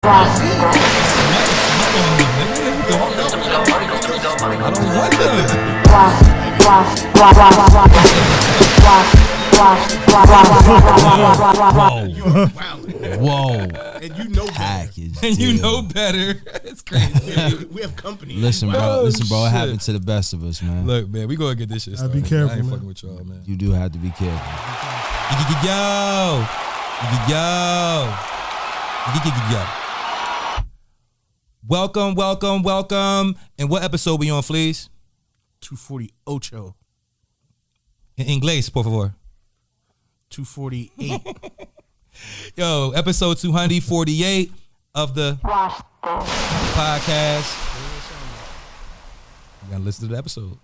Whoa. And you know better. And you know better. It's crazy. We have company. Listen, bro. It happened to the best of us, man. Look, man, we gonna get this shit started. Be careful, I ain't man. fucking with y'all, man. You do have to be careful. Yo. Welcome. And what episode we on, please? 248. In inglés, por favor. 248. Yo, episode 248 of the podcast. You gotta listen to the episode.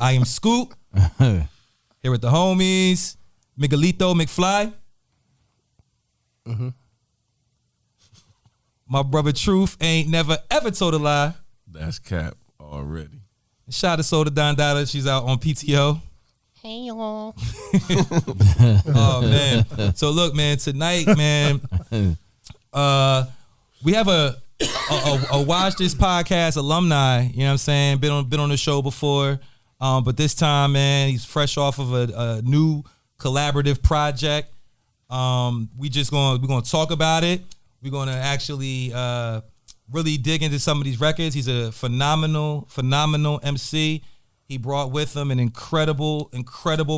I am Scoop. Here with the homies. Miguelito McFly. Mm-hmm. My brother Truth ain't never ever told a lie. That's cap already. Shout out to Soda Don Dada. She's out on PTO. Hey y'all. Oh man. So look, man, tonight, man, we have a Watch This Podcast alumni, you know what I'm saying? Been on the show before. But this time, man, he's fresh off of a new collaborative project. We're gonna talk about it. We're gonna actually really dig into some of these records. He's a phenomenal MC. He brought with him an incredible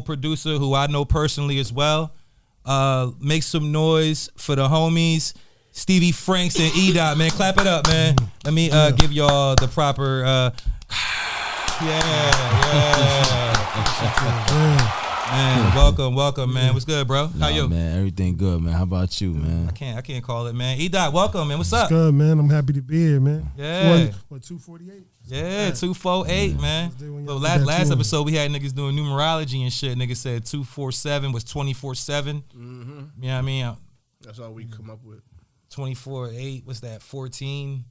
producer who I know personally as well. Make some noise for the homies, Stevie Franks and E. Man, clap it up, man. Let me give y'all the proper. Man, welcome, man. What's good, bro? How you? Man, everything good, man. How about you, man? I can't call it, man. E. Welcome, man. What's up? It's good, man. I'm happy to be here, man. Yeah. What 248? Yeah, 248, man. So last episode we had niggas doing numerology and shit. Niggas said 247 was 24/7. Mm-hmm. You know what I mean? That's all we come up with. 24/8. What's that? 14.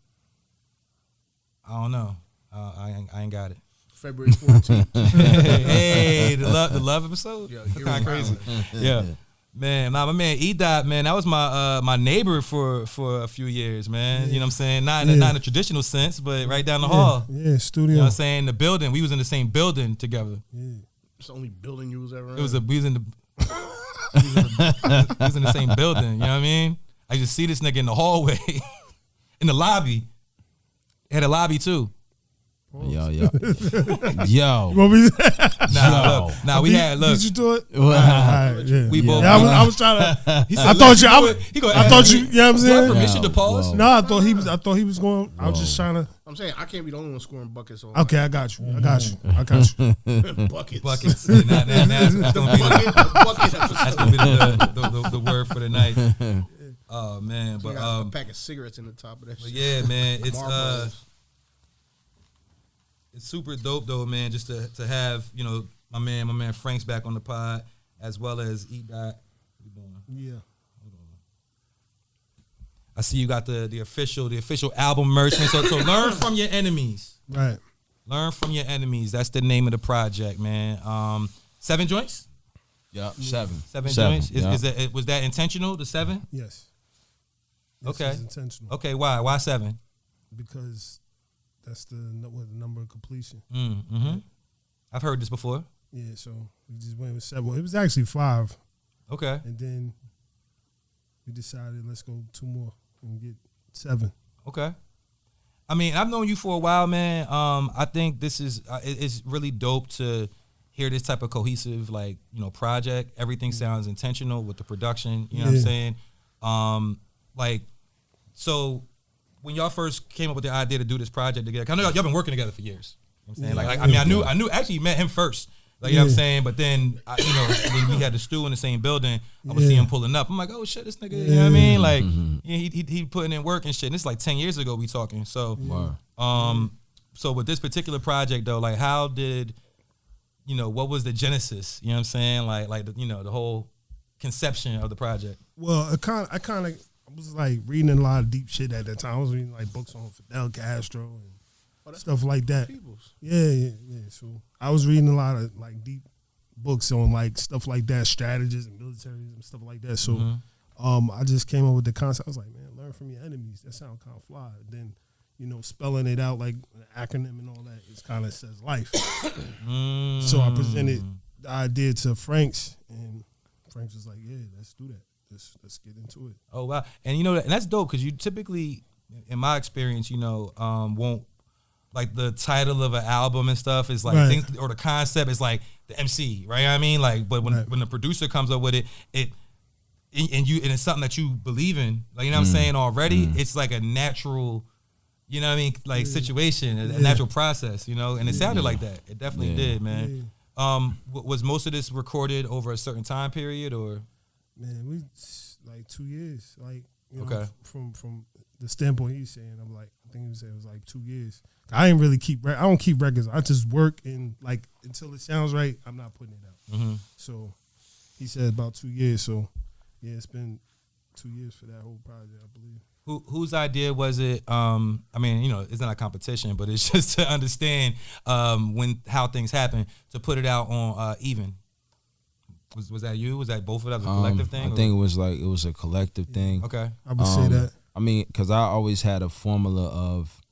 I don't know. I ain't got it. February 14th. Hey, the love episode. Yo, kind of crazy. Yeah, man. My man E-Dot, man. That was my neighbor for a few years, man. Yeah. You know what I'm saying? Not in a traditional sense, but right down the hall. Yeah, studio. You know what I'm saying? The building. We was in the same building together. Yeah. It's the only building you was ever in. We was in the same building. You know what I mean? I just see this nigga in the hallway, in the lobby. Had a lobby too. Yo. We had look. Did you do it? We both. Yeah, I was trying to. I thought you. You know what I'm saying? Permission to pause? No, I thought he was going. I was just trying to. I'm saying I can't be the only one scoring buckets. Okay, I got you. Buckets. Buckets. That's gonna be the word for the night. Oh man, but a pack of cigarettes in the top of that. But yeah, man, it's super dope though, man. Just to have my man Frank's back on the pod as well as E. Dot. What you doing? Yeah. Hold on. I see you got the official album merch. So learn from your enemies. Right. Learn from your enemies. That's the name of the project, man. 7 joints. Yeah, 7. 7 joints. Was that intentional? The 7? Yes. Okay. It's intentional. Okay. Why 7? Because that's the number of completion. Mm-hmm. Right? I've heard this before. Yeah, so we just went with 7. It was actually 5. Okay. And then we decided let's go 2 more and get 7. Okay. I mean, I've known you for a while, man. I think this is it's really dope to hear this type of cohesive project. Everything sounds intentional with the production. You know what I'm saying? So when y'all first came up with the idea to do this project together, I know y'all been working together for years. You know what I'm saying? I knew actually met him first. You know what I'm saying? But then, when we had the stew in the same building, I would see him pulling up. I'm like, oh shit, this nigga, you know what I mean? Like, he putting in work and shit. And it's like 10 years ago we talking. So, so with this particular project though, like how did, what was the genesis? You know what I'm saying? Like the whole conception of the project. Well, I was like reading a lot of deep shit at that time. I was reading like books on Fidel Castro and stuff like that. Yeah. So I was reading a lot of like deep books on like stuff like that, strategies and militaries and stuff like that. So I just came up with the concept. I was like, man, learn from your enemies. That sounds kind of fly. Then, spelling it out like an acronym and all that, it kind of says life. So I presented the idea to Franks, and Franks was like, yeah, let's do that. Let's get into it. Oh, wow. And and that's dope because you typically, in my experience, won't, like the title of an album and stuff is like things, or the concept is like the MC, right? I mean, like, but when the producer comes up with it, and it's something that you believe in, like, what I'm saying already, it's like a natural, like situation, a natural process, and it sounded like that. It definitely did, man. Was most of this recorded over a certain time period, or? Man, we like 2 years, like, okay. From the standpoint he's saying, I'm like, I think he said it was like 2 years. I ain't really I don't keep records. I just work and like until it sounds right, I'm not putting it out. Mm-hmm. So he said about 2 years. So yeah, it's been 2 years for that whole project, I believe. Whose idea was it? I mean, it's not a competition, but it's just to understand how things happen, to put it out on Even. Was that you? Was that both of us? A collective thing? I think it was a collective thing. Okay. I would say that. I mean, because I always had a formula of,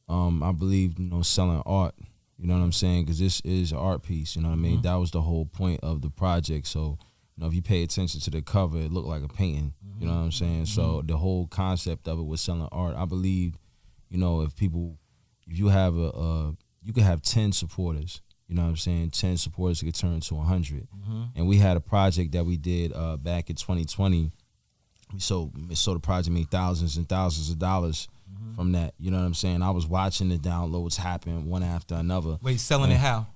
I believe, selling art. You know what I'm saying? Because this is an art piece. You know what I mean? That was the whole point of the project. So, if you pay attention to the cover, it looked like a painting. You know what I'm saying? So the whole concept of it was selling art. I believe, if you have you could have 10 supporters. You know what I'm saying? 10 supporters could turn to 100. And we had a project that we did back in 2020. So the project made thousands and thousands of dollars from that. You know what I'm saying? I was watching the downloads happen one after another. Wait, selling it how?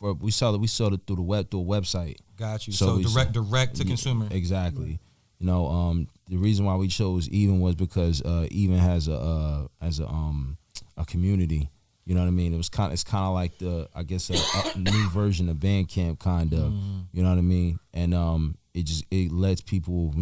We sold it through a website. Got you. So direct to consumer. Exactly. The reason why we chose Even was because Even has a community. You know what I mean? It's kind of like a new version of Bandcamp, kind of. You know what I mean? And it lets people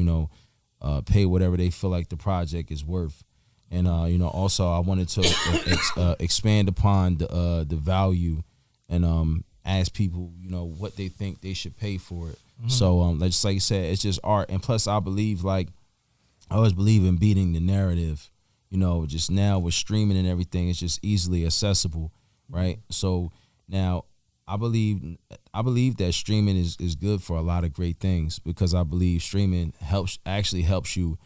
pay whatever they feel like the project is worth. And also I wanted to expand upon the value and ask people what they think they should pay for it. So just like you said, it's just art. And plus I always believe in beating the narrative. Just now with streaming and everything, it's just easily accessible, right? So now I believe that streaming is good for a lot of great things, because I believe streaming actually helps you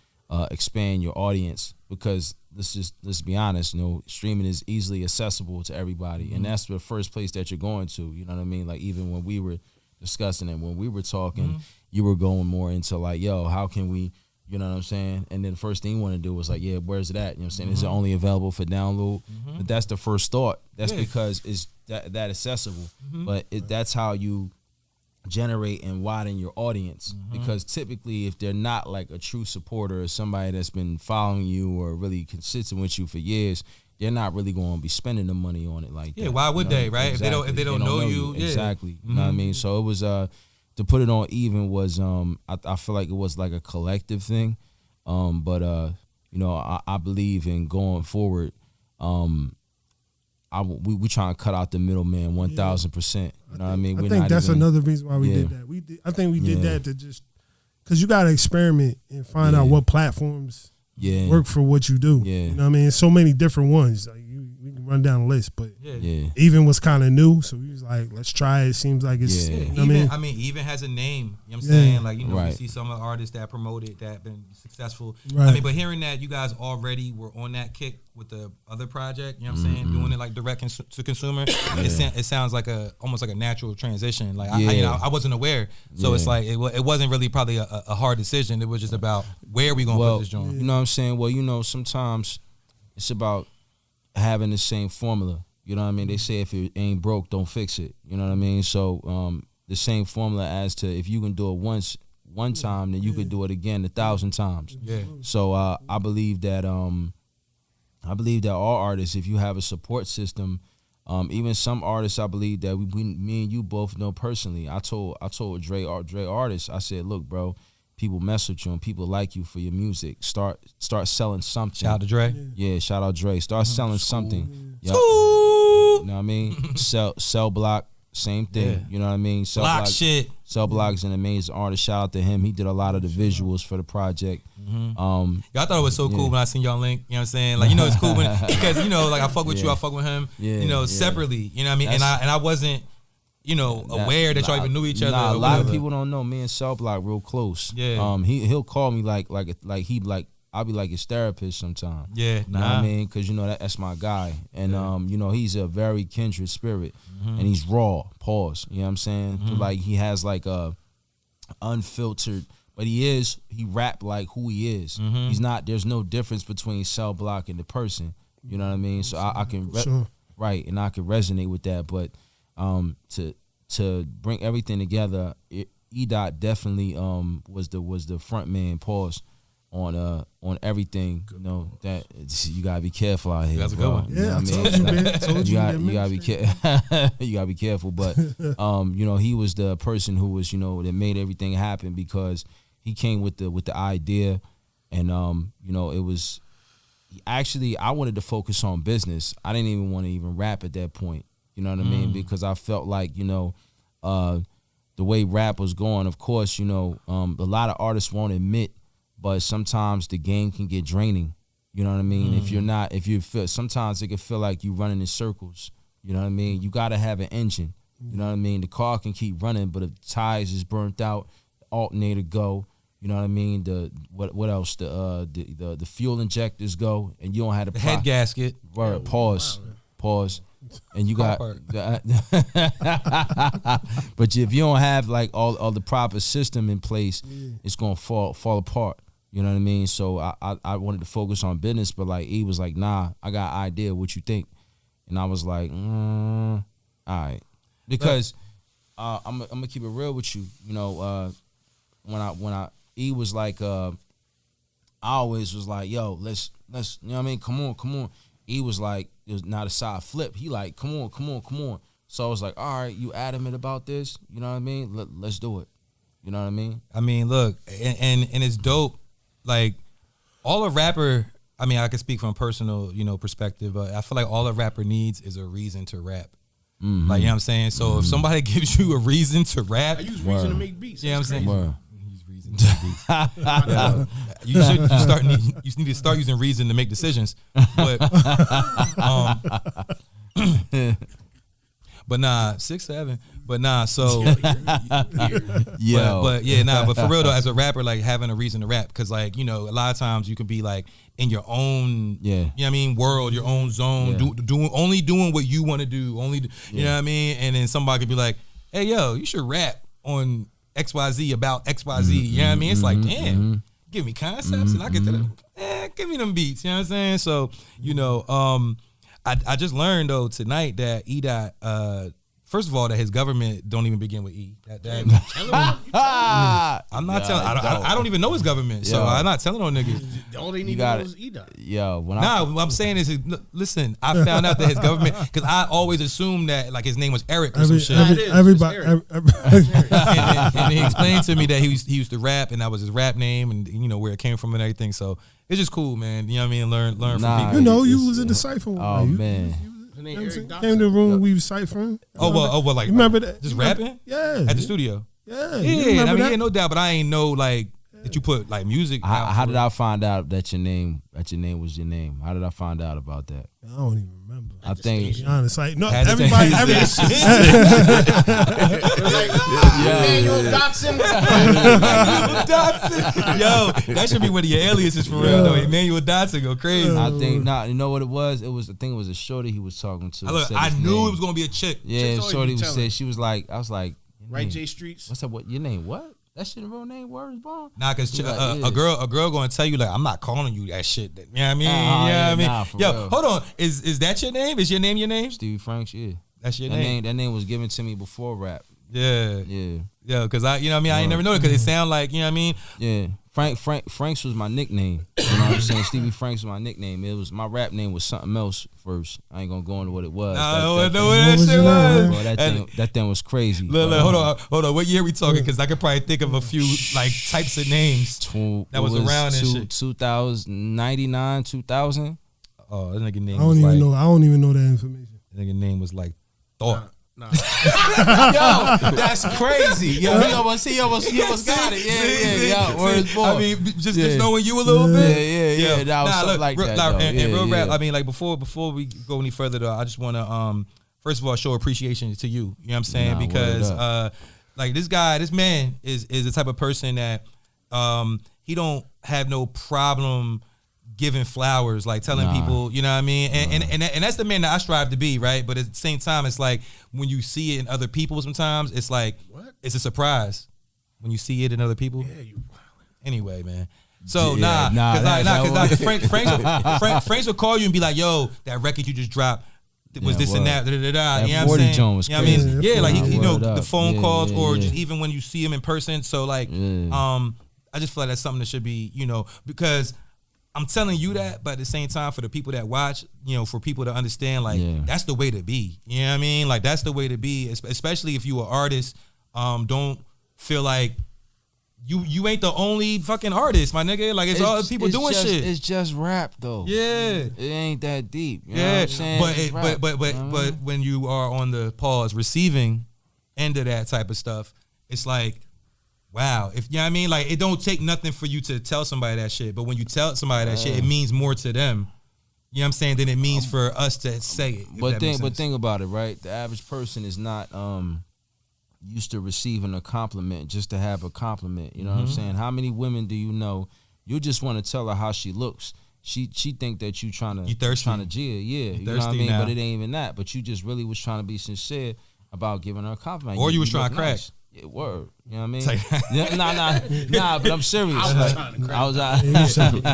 expand your audience, because let's be honest, streaming is easily accessible to everybody, and that's the first place that you're going to. You know what I mean? Like, even when we were discussing it, when we were talking, you were going more into like, yo, how can we? You know what I'm saying? And then the first thing you want to do was like, yeah, where's it at? You know what I'm saying? Is it only available for download? But that's the first thought. That's because it's that accessible. But that's how you generate and widen your audience. Because typically, if they're not like a true supporter or somebody that's been following you or really consistent with you for years, they're not really going to be spending the money on it like that. Yeah, why would they, right? Exactly. If they don't know you. Exactly. You know what I mean? So it was to put it on Even was I feel like it was like a collective thing, but I believe in going forward. We trying to cut out the middleman 1,000%. You know what I mean? I think that's another reason why we did that. I think we did that to just because you got to experiment and find out what platforms work for what you do. You know what I mean? So many different ones. Like we can run down a list, but Even was kind of new, so we was like, let's try it. Seems like it's you know what I mean? Even has a name. You know what I'm saying? Like, we see some of the artists that promoted that have been successful. I mean, but hearing that you guys already were on that kick with the other project, you know what I'm saying? Doing it like direct to consumer, it sounds like almost like a natural transition. Like I wasn't aware, so it's like it wasn't really probably a hard decision. It was just about where we gonna put this joint. You know what I'm saying? Well, sometimes it's about having the same formula. You know what I mean? They say if it ain't broke, don't fix it. You know what I mean? So the same formula as to if you can do it one time, then you could do it again 1,000 times. Yeah. So I believe that all artists, if you have a support system, even some artists, I believe that me and you both know personally. I told Dre artists, I said, look, bro, people mess with you and people like you for your music. Start selling something. Shout out to Dre. Yeah, shout out Dre. Start selling something. Yep. You know what I mean? Cell block, same thing. Yeah. You know what I mean? Block shit. Cell Block is an amazing artist. Shout out to him. He did a lot of the visuals for the project. Y'all thought it was so cool when I seen y'all link. You know what I'm saying? Like, it's cool because like I fuck with you, I fuck with him. Separately. You know what I mean? And I wasn't, aware that y'all even knew each other. Nah, a lot of people don't know. Me and Cell Block real close. Yeah. He'll call me I'll be like his therapist sometimes. Yeah, you know what I mean? Because that's my guy, and he's a very kindred spirit, and he's raw. Pause. You know what I'm saying? Like he has like a unfiltered, but he rap like who he is. He's not. There's no difference between Cell Block and the person. You know what I mean? So I can right, and I can resonate with that. But to bring everything together, E-Dot definitely was the front man. Pause. On everything, that you gotta be careful out here. That's a good one. Yeah, I told you, you gotta be you gotta be careful. But he was the person who was that made everything happen because he came with the idea, and it was actually I wanted to focus on business. I didn't even want to even rap at that point. You know what I mean? Because I felt like the way rap was going. Of course, a lot of artists won't admit. But sometimes the game can get draining. You know what I mean? If you feel, sometimes it can feel like you running in circles. You know what I mean? You got to have an engine. You know what I mean? The car can keep running, but if the tires is burnt out, the alternator go. You know what I mean? What else? The fuel injectors go, and you don't have the head gasket. Right. Pause. And you got, but if you don't have like all the proper system in place, it's gonna fall apart. You know what I mean? So I wanted to focus on business, but like E was like, nah, I got an idea. What you think? And I was like, all right, because I'm gonna keep it real with you. When E was like, I always was like, yo, let's you know what I mean? Come on. E was like, it was not a side flip. He like, come on. So I was like, all right, you adamant about this? You know what I mean? Let's do it. You know what I mean? I mean, look, and it's dope. Like, all a rapper, I mean, I can speak from a personal, perspective, but I feel like all a rapper needs is a reason to rap. Like, you know what I'm saying? So if somebody gives you a reason to rap. I use reason to make beats. You know what I'm saying? Word. You need to start using reason to make decisions. But but nah, 6'7". But nah, so yeah. But for real though, as a rapper, like having a reason to rap, because like a lot of times you can be like in your own you know what I mean, world, your own zone, doing what you want to do, you know what I mean, and then somebody could be like, hey yo, you should rap on XYZ about XYZ. You know what I mean? It's like, damn, give me concepts and I get to give me them beats. You know what I'm saying? So, I just learned though tonight that E-Dot, first of all, that his government don't even begin with E. I'm not telling. I don't even know his government, so I'm not telling no niggas. All they need to know is E-Dot. Yo, what I'm saying is, listen, I found out that his government, because I always assumed that like his name was Eric or some shit. Everybody. And he explained to me that he used to rap, and that was his rap name, and where it came from and everything. So it's just cool, man. You know what I mean? Learn from people. You was in the cypher. Oh man. Came to the room, we was ciphering. Well, like, you remember that? Just rapping? Yeah. At the studio? Yeah. I mean, yeah, no doubt, but I ain't know, like, that you put, like, music. How did I find out that your name was your name? How did I find out about that? I don't even remember. I think. To be honest, like, no, everybody. Emmanuel Dotson. Yo, that should be one of your aliases for real, though. Emmanuel Dotson go crazy. I think, you know what it was? I think it was a shorty he was talking to. I knew it was going to be a chick. Yeah, shorty was said, she was like, I was like, Right, J Streets. What's up? What your name? What? That shit a real name? Words bomb? Nah, cause a girl gonna tell you like, I'm not calling you that shit. You know what I mean? Yo, real. Hold on. Is that your name? Is your name your name? Stevie Franks, yeah. That's your name. That name was given to me before rap. Yeah. Cause I ain't never known it, cause it sound like, you know what I mean? Yeah. Franks was my nickname. You know what I'm saying? Stevie Franks was my nickname. It was my rap name was something else first. I ain't gonna go into what it was. I know what that shit was. That thing was crazy. Look, hold on. What year we talking? Because I could probably think of a few like types of names that was around and shit. 2099, 2000. Oh, that nigga name I don't even know that information. That nigga name was like Thought. Nah. Yo, that's crazy. Yo, he almost got it. Yeah. Where's boy? I mean, just knowing you a little bit. Yeah. That was something like that. And real rap. I mean, like before we go any further, though, I just want to first of all show appreciation to you. You know what I'm saying? Because like this man is the type of person that he don't have no problem giving flowers, like telling people, you know what I mean? And that's the man that I strive to be, right? But at the same time, it's like when you see it in other people sometimes, it's like, it's a surprise when you see it in other people. Yeah, you anyway, man. So because Franks would call you and be like, yo, that record you just dropped was this and that, you know what I'm saying? Jones, you know what I mean? Yeah, like he the phone calls or just yeah. even when you see him in person. So like, I just feel like that's something that should be, because I'm telling you that, but at the same time, for the people that watch, for people to understand, like, that's the way to be. You know what I mean? Like, that's the way to be, especially if you an artist. Don't feel like you ain't the only fucking artist, my nigga. Like, it's all people doing shit. It's just rap, though. Yeah. It ain't that deep. You know what I'm saying? But when you are on the receiving end of that type of stuff, it's like, wow, if you know what I mean, like it don't take nothing for you to tell somebody that shit, but when you tell somebody that shit, it means more to them. You know what I'm saying? Than it means for us to say it. But think about it, right? The average person is not used to receiving a compliment just to have a compliment. You know what I'm saying? How many women do you know? You just want to tell her how she looks. She think that you trying to jail, you know what I mean? Now. But it ain't even that. But you just really was trying to be sincere about giving her a compliment. Or you was trying to crack. Nice. Yeah, word. You know what I mean? Nah, but I'm serious.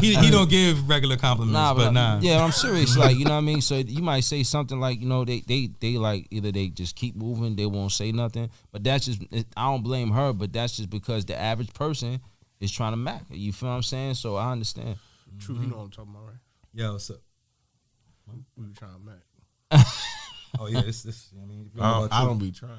He don't give regular compliments, but nah. Yeah, I'm serious. Like, you know what I mean? So you might say something like, they like, either they just keep moving, they won't say nothing. But that's just, I don't blame her, but that's just because the average person is trying to mac her. You feel what I'm saying? So I understand. True, you know what I'm talking about, right? Yo, what's up? We were trying to mac. Oh yeah, this. I mean, I don't be trying.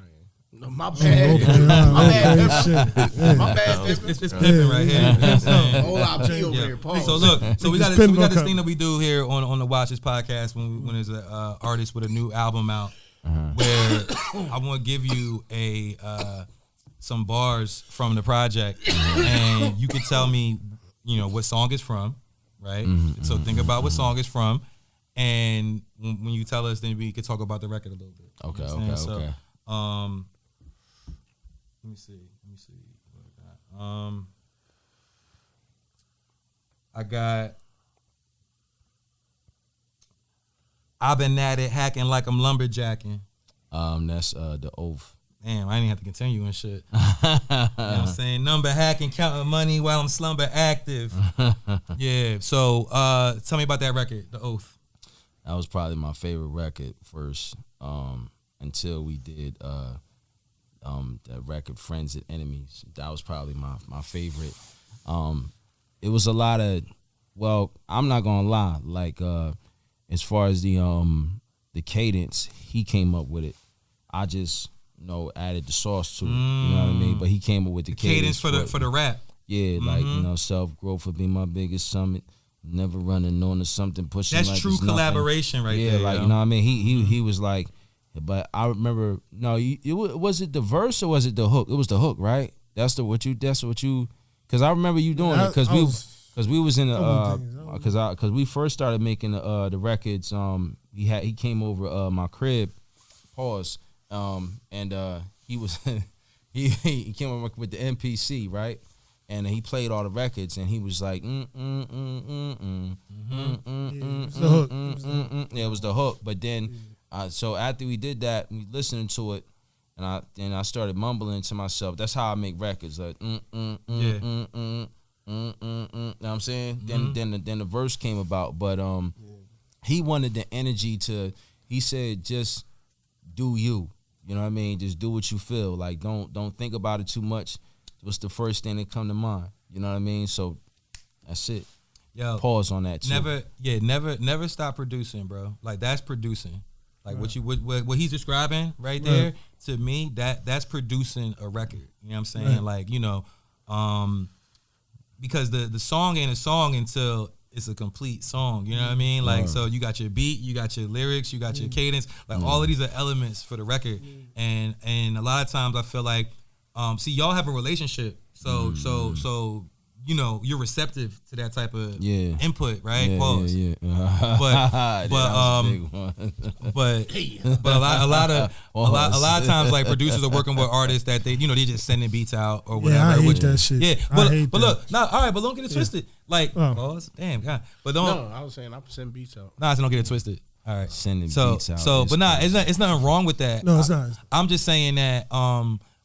No, my bad. My bad. It's pimping right here. Whole lot P over here. Pause. So look, we got this thing that we do here on the Watch This podcast when there's an artist with a new album out, where I want to give you some bars from the project, and you can tell me, what song it's from, right? So think about what song it's from, and when you tell us, then we can talk about the record a little bit. Okay. So, let me see what I got. I got I've been at it hacking like I'm lumberjacking. That's the Oath. Damn, I didn't have to continue and shit. You know what I'm saying? Number hacking, counting money while I'm slumber active. Yeah. So tell me about that record, The Oath. That was probably my favorite record first, until we did that record, Friends and Enemies. That was probably my favorite. It was a lot of, well, I'm not gonna lie, like as far as the cadence, he came up with it. I just added the sauce to it. You know what I mean? But he came up with the cadence for the rap. Yeah, like self growth would be my biggest summit. Never running on to something pushing. That's like true collaboration right there. Yeah, like, you know what I mean? He was like, but I remember, was it the verse or was it the hook? It was the hook, right? That's what you, because I remember you doing it, because we was in the, because we first started making the records. He came over my crib, pause, and he was, he came over with the MPC, right? And he played all the records, and he was like, Yeah, it was the hook. But then, so after we did that, we listened to it, and I started mumbling to myself. That's how I make records, like, You know what I'm saying? Then the verse came about, but he wanted the energy to. He said, just do you. You know what I mean? Just do what you feel. Like, don't think about it too much. What's the first thing that come to mind? You know what I mean? So that's it. Yo, pause on that too. Never stop producing, bro. Like, that's producing. Like, what he's describing right there, to me, that's producing a record. You know what I'm saying? Like, because the song ain't a song until it's a complete song. You know what I mean? Like, so you got your beat, you got your lyrics, you got your cadence. Like, all of these are elements for the record. And a lot of times I feel like, see, y'all have a relationship, so you know, you're receptive to that type of input, right? Yeah, Pause. yeah. But a lot of times, like, producers are working with artists that they just sending beats out or whatever. Yeah, I hate that shit. Yeah, but look, all right, but don't get it twisted. Like, pause. Damn, God. But don't. No, I was saying I'm sending beats out. Nah, so don't get it twisted. All right, sending beats out. So, but nah, it's nothing wrong with that. No, it's not. I'm just saying that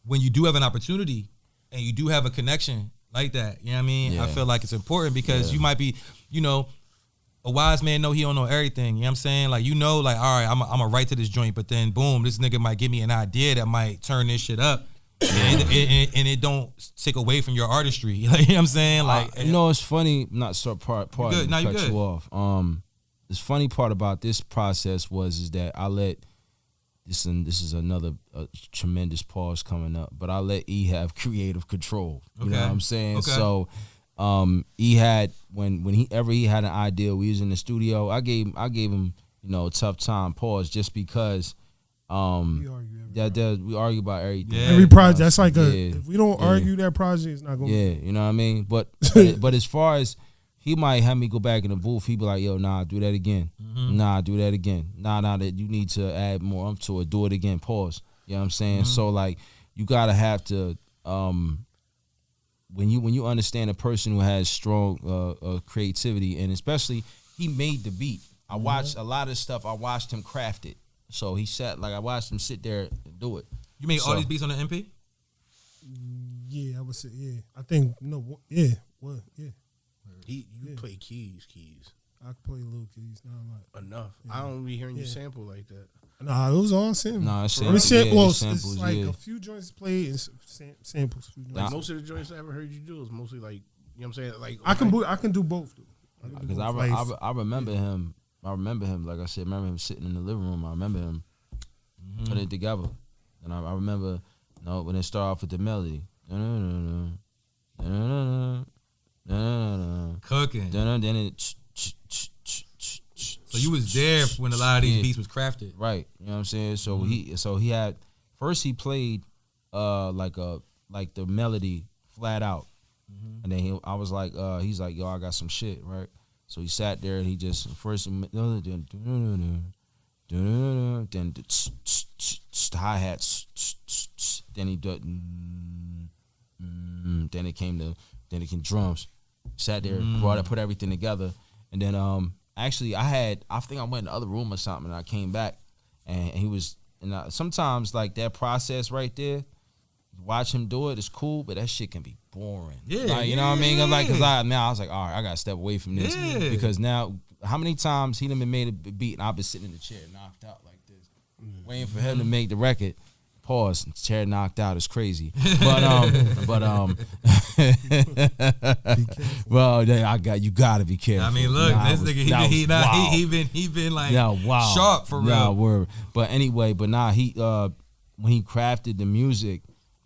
when you do have an opportunity and you do have a connection like that, you know what I mean? Yeah. I feel like it's important because you might be, a wise man know he don't know everything. You know what I'm saying? Like, like, all right, I'm a right to this joint, but then boom, this nigga might give me an idea that might turn this shit up. And it don't take away from your artistry. Like, you know what I'm saying? Like, it's funny, not so part you good. to You cut good. you off. This funny part about this process is that I let this, and this is another tremendous pause coming up, but I let E have creative control. You know what I'm saying? Okay. So E had when he had an idea, we was in the studio, I gave him, a tough time, pause, just because we argue about everything. Yeah. Every project, that's like if we don't argue that project, it's not going to you know what I mean? But as far as he might have me go back in the booth, he be like, yo, nah, do that again. Nah, do that again. Nah, that you need to add more umph to it. Do it again. Pause. You know what I'm saying? So, like, you gotta have to when you understand a person who has strong creativity, and especially he made the beat. I watched a lot of stuff. I watched him craft it. So he sat, like, I watched him sit there and do it. You made all these beats on the MP? Yeah, I would say, yeah. I think, no, yeah. Well, yeah. You play keys. I can play little keys, not a lot. Enough. Yeah. I don't be hearing you sample like that. Nah, it was all samples. Nah, it's samples. Samples, it's like a few joints played and samples. Like, most of the joints I ever heard you do is mostly like, you know what I'm saying? Like, I can do both, though. Because I remember him. Like I said, remember him sitting in the living room. I remember him putting it together, and I remember, when it started off with the melody, Cooking. Then it. So you was there when a lot of these beats was crafted, right? You know what I'm saying? So he had first he played like the melody flat out, and then I was like, he's like, yo, I got some shit, right? So he sat there and he just first then the hi-hats, then he did, then it came drums. Sat there, put everything together, and then actually I think I went in the other room or something, and I came back, and he was, and sometimes like that process right there, watch him do it, it's cool, but that shit can be boring. Yeah, like, you know what I mean? Like, cause I was like, all right, I gotta step away from this because now, how many times he done been made a beat and I've been sitting in the chair knocked out like this, waiting for him to make the record. Pause. Chair knocked out is crazy, but well, you gotta be careful. I mean, look, this nigga, he been like sharp for real. Nah, word. But anyway, when he crafted the music,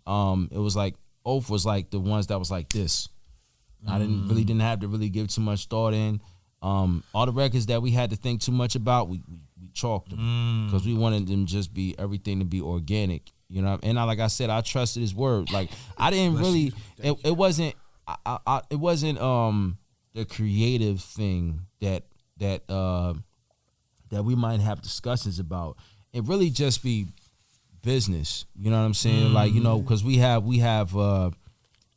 it was like Oath was like the ones that was like this. I didn't have to really give too much thought in. All the records that we had to think too much about, we chalked them because we wanted them just be everything to be organic, And like I said, I trusted his word. Like I didn't really. It wasn't. It wasn't the creative thing that we might have discussions about. It really just be business. You know what I'm saying? Like because we have.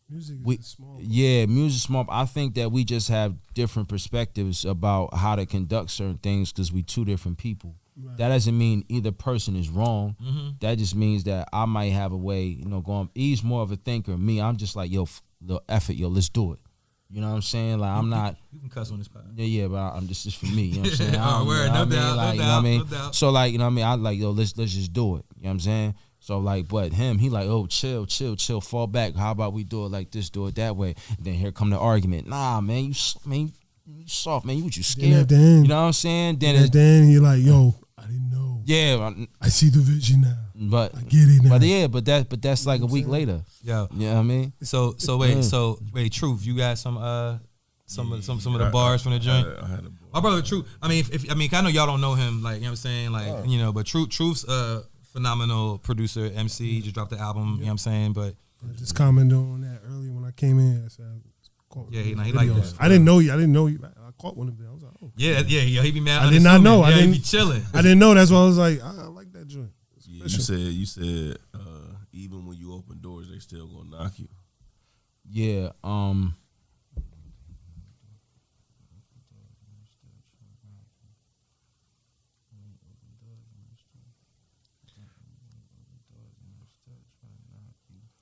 Music is small. Yeah, music small. I think that we just have different perspectives about how to conduct certain things because we two different people. Right. That doesn't mean either person is wrong. That just means that I might have a way, going. He's more of a thinker. Me, I'm just like, yo, the effort, let's do it. You know what I'm saying? Like I'm not. You can cuss on this podcast. Yeah, but I'm just for me. You know what I'm saying? No doubt. So like, you know what I mean? I like, yo, let's just do it. You know what I'm saying? So like, but him, he like, oh, chill, fall back. How about we do it like this, do it that way? And then here come the argument. Nah, man, you soft, man. You scared? You know what I'm saying? Then he like, yo, I didn't know. Yeah, I see the vision now. But I get it now. But that's like a week later. Yeah, you know what I mean? So wait, Truth, you got some some of the bars from the joint. I had a My brother Truth. I mean, if I know y'all don't know him, like, you know what I'm saying, like, you know, but Truth's a phenomenal producer, MC. He just dropped the album. You know what I'm saying, but I just commented on that earlier when I came in. I said, he like that. I didn't know you. I caught one of them. I was like, oh. Yeah, he be mad. I did not know. Yeah, he be chilling. I didn't know. That's why I was like, I like that joint. You said even when you open doors, they still gonna knock you. Yeah.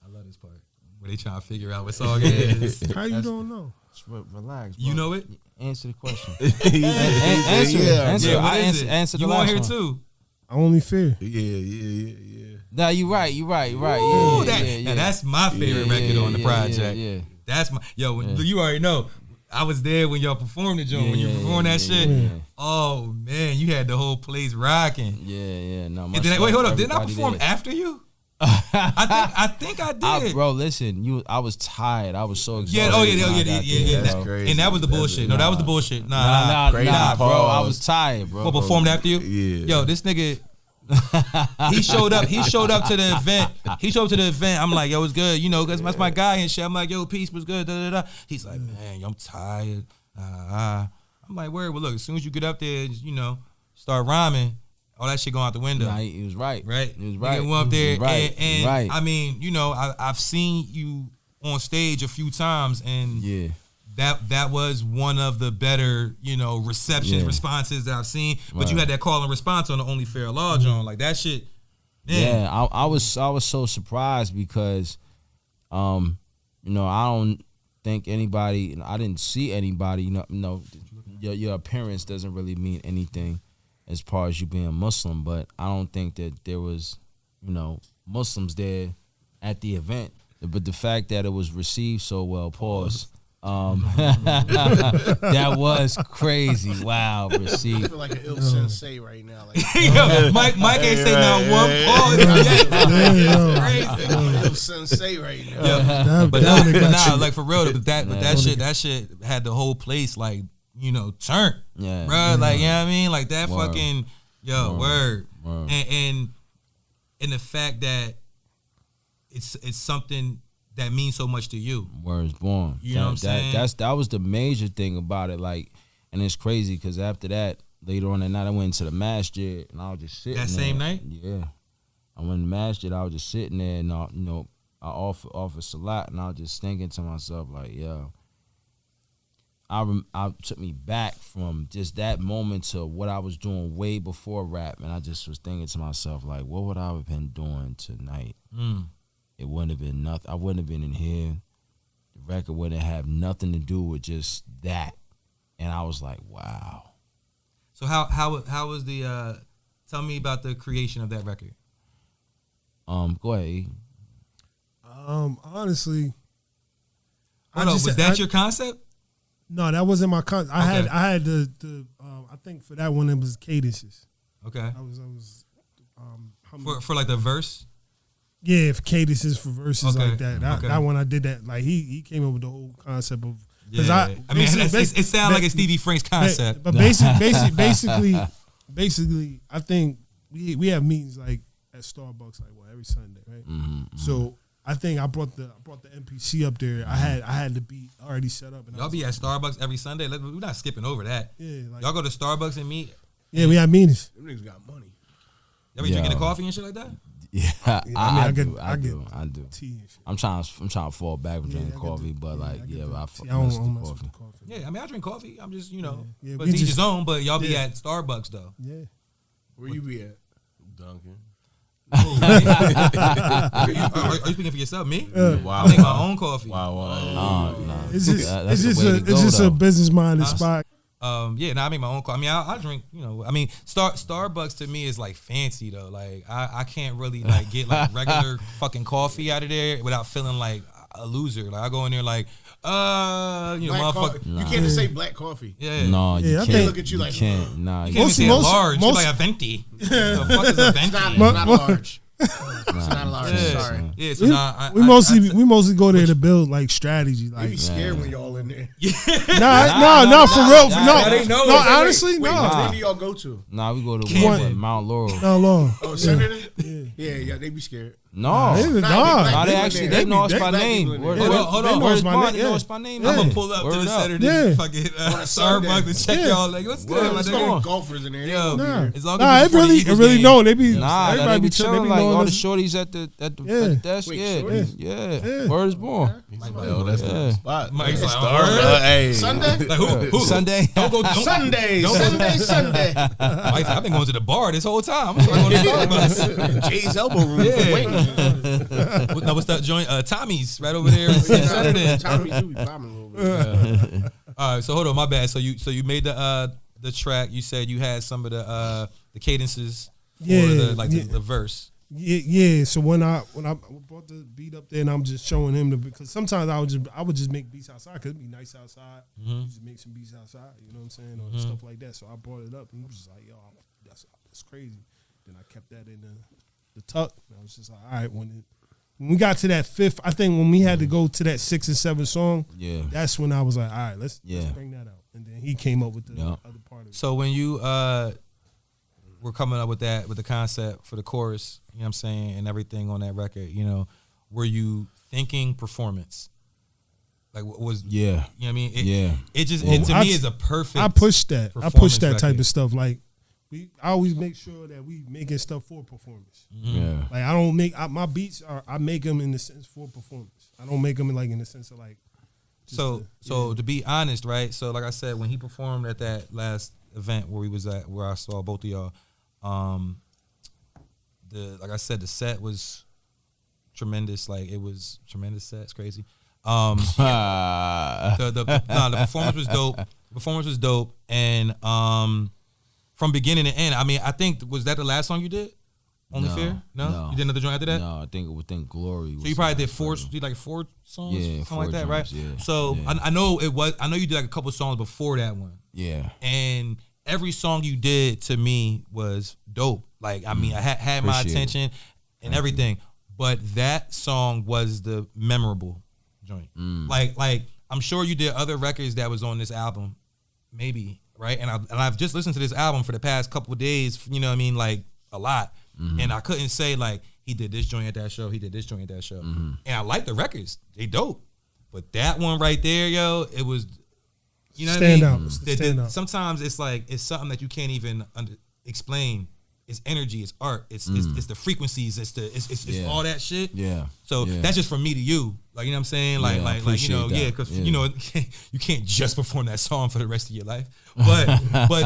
I love this part where they trying to figure out what song it is. How you don't know? Relax, bro. You know it? Answer the question. Answer. I answer the You last on here one. too? Only fair. Yeah. Nah, you right. Ooh, Yeah. That's my favorite record on the project. Yeah. That's my you already know. I was there when y'all performed the joint. When you performed that shit. Yeah. Oh man, you had the whole place rocking. Yeah. No, And then, wait, hold up. Didn't I perform after you? I think I did. Bro, listen, I was tired. I was so exhausted. Yeah. That's crazy. And that was the bullshit. No, that was the bullshit. Nah, Crazy bro. pause. I was tired, bro. What, performed after you? Yeah. Yo, this nigga. He showed up to the event. I'm like, yo, it's good, you know, cause that's my guy and shit. I'm like, yo, peace was good. He's like, man, yo, I'm tired. I'm like, word. Well, look, as soon as you get up there, you know, start rhyming, all that shit going out the window. Nah, he was right. Right. He was right. Nigga went up there, and right. I mean, you know, I've seen you on stage a few times, and Yeah. that was one of the better, you know, responses that I've seen. But you had that call and response on the Only Fair Law joint, like that shit. Man. Yeah, I was so surprised because, you know, I don't think anybody, I didn't see anybody. You know, your appearance doesn't really mean anything as far as you being Muslim, but I don't think that there was, you know, Muslims there at the event. But the fact that it was received so well, pause. That was crazy. Wow, I received. feel like an ill sensei right now. Like, Yo, Mike ain't say not one pause yet. That's crazy. ill sensei right now. Yeah. But nah, like for real, that shit had the whole place like, you know, turned. Yeah. Bro, like, you know what I mean? Like that Word. fucking word. Word. And the fact that it's something that means so much to you. Words born. You know what I'm saying? That was the major thing about it. Like, and it's crazy because after that, later on that night, I went into the masjid and I was just sitting That there. same night? Yeah. I went to the masjid, I was just sitting there and, you know, I offered salat and I was just thinking to myself, like, yo, I took me back from just that moment to what I was doing way before rap. And I just was thinking to myself, like, what would I have been doing tonight? It wouldn't have been nothing. I wouldn't have been in here. The record wouldn't have nothing to do with just that. And I was like, wow. So how was the tell me about the creation of that record? Go ahead. E. Honestly, was that your concept? No, that wasn't my concept. I had the I think for that one it was cadences. Okay. I was for like the verse. Yeah, for cadences for verses like that. Okay. That one I did that. Like he came up with the whole concept of. Yeah. I mean, it sounds like a Stevie Franks concept. But basically, I think we have meetings like at Starbucks like every Sunday, right? Mm-hmm. So I think I brought the MPC up there. I had the beat already set up. And y'all be at Starbucks every Sunday. We're not skipping over that. Yeah, like, y'all go to Starbucks and meet. Yeah, we have meetings. Them niggas got money. Y'all be drinking the coffee and shit like that. Yeah, I do. Tea and shit. I'm trying to fall back from drinking coffee, but like, I mess with the coffee. Yeah, I mean, I drink coffee. I'm just, you know, Yeah, but we each just- his own. But y'all be at Starbucks though. Yeah. Where you be at? Duncan. Are you speaking for yourself? Me? Wow. I make my own coffee. No. It's just That's the way to go, it's just though. a business minded spot. I make my own coffee. I mean, I drink, you know, I mean, Starbucks to me is like fancy though. Like I can't really like get like regular fucking coffee out of there without feeling like a loser. Like I go in there like, you know, Black motherfucker. coffee. You can't just say black coffee. Yeah. No, you Yeah, I can't. think- Look at you like, can't. Nah, You can't even say Most- large. most- You're like a venti. The fuck is a It's not, venti? it's not large. It's not a lot. Sorry. Yeah, so we mostly go there to build like strategy. Like, they be scared when y'all in there. No, for real. No, honestly, no. Where do y'all go to? We go to Mount Laurel. Mount Laurel. Oh, Senator? Yeah, they be scared. No, they actually they know us by name. Hold on. Where's my name? Know us by name. I'm gonna pull up to the Saturday fucking Starbucks to check y'all. Like, what's good? Let's go golfers in there. It really know. They be everybody be chilling like all the shorties at the desk. Yeah. Word is born. Yo, that's the spot. Mike's like, hey, Sunday? Like, who? Sunday. Don't go Sunday. Mike's like, I've been going to the bar this whole time. I'm going to Starbucks. Jay's elbow room. What's that joint? Tommy's right over there. Saturday. Tommy do be popping a little bit. All right, so hold on, my bad. So you made the track. You said you had some of the cadences for the verse. Yeah. So when I brought the beat up there, and I'm just showing him because sometimes I would just make beats outside because it'd be nice outside. Just make some beats outside, you know what I'm saying, or stuff like that. So I brought it up, and he was just like, "Yo, that's crazy." Then I kept that in the tuck. And I was just like, "All right." When we got to that fifth, I think when we had to go to that 6 and 7 song, that's when I was like, "All right, let's bring that out." And then he came up with the other part of it. So when you were coming up with the concept for the chorus, you know what I'm saying, and everything on that record, you know, were you thinking performance? Like, what was you know what I mean? It just to me is a perfect. I pushed that. I pushed that type of stuff. Like I always make sure that we making stuff for performance. Yeah. Like I don't make my beats I make them in the sense for performance. I don't make them in the sense of like. So to be honest, right? So like I said, when he performed at that last event where I saw both of y'all, like I said, the set was tremendous. Like it was tremendous set. It's crazy. The performance was dope. The performance was dope, and from beginning to end, I mean, I think was that the last song you did? Only Fear? No, you did another joint after that. No, I think within Glory. So you probably did four songs, something like that, right? Yeah. So I know it was. I know you did like a couple songs before that one. Yeah. And every song you did to me was dope. Like I mean, I had my attention and everything, but that song was the memorable joint. Like I'm sure you did other records that was on this album, maybe, right? And I've just listened to this album for the past couple of days. You know what I mean? Like a lot. And I couldn't say like he did this joint at that show, he did this joint at that show. And I like the records, they dope. But that one right there, yo, it was, you know what I mean? Stand out. Sometimes it's like it's something that you can't even explain. It's energy, it's art, it's the frequencies, it's all that shit. Yeah. So that's just from me to you, like you know what I'm saying, like you know, because you know you can't just perform that song for the rest of your life, but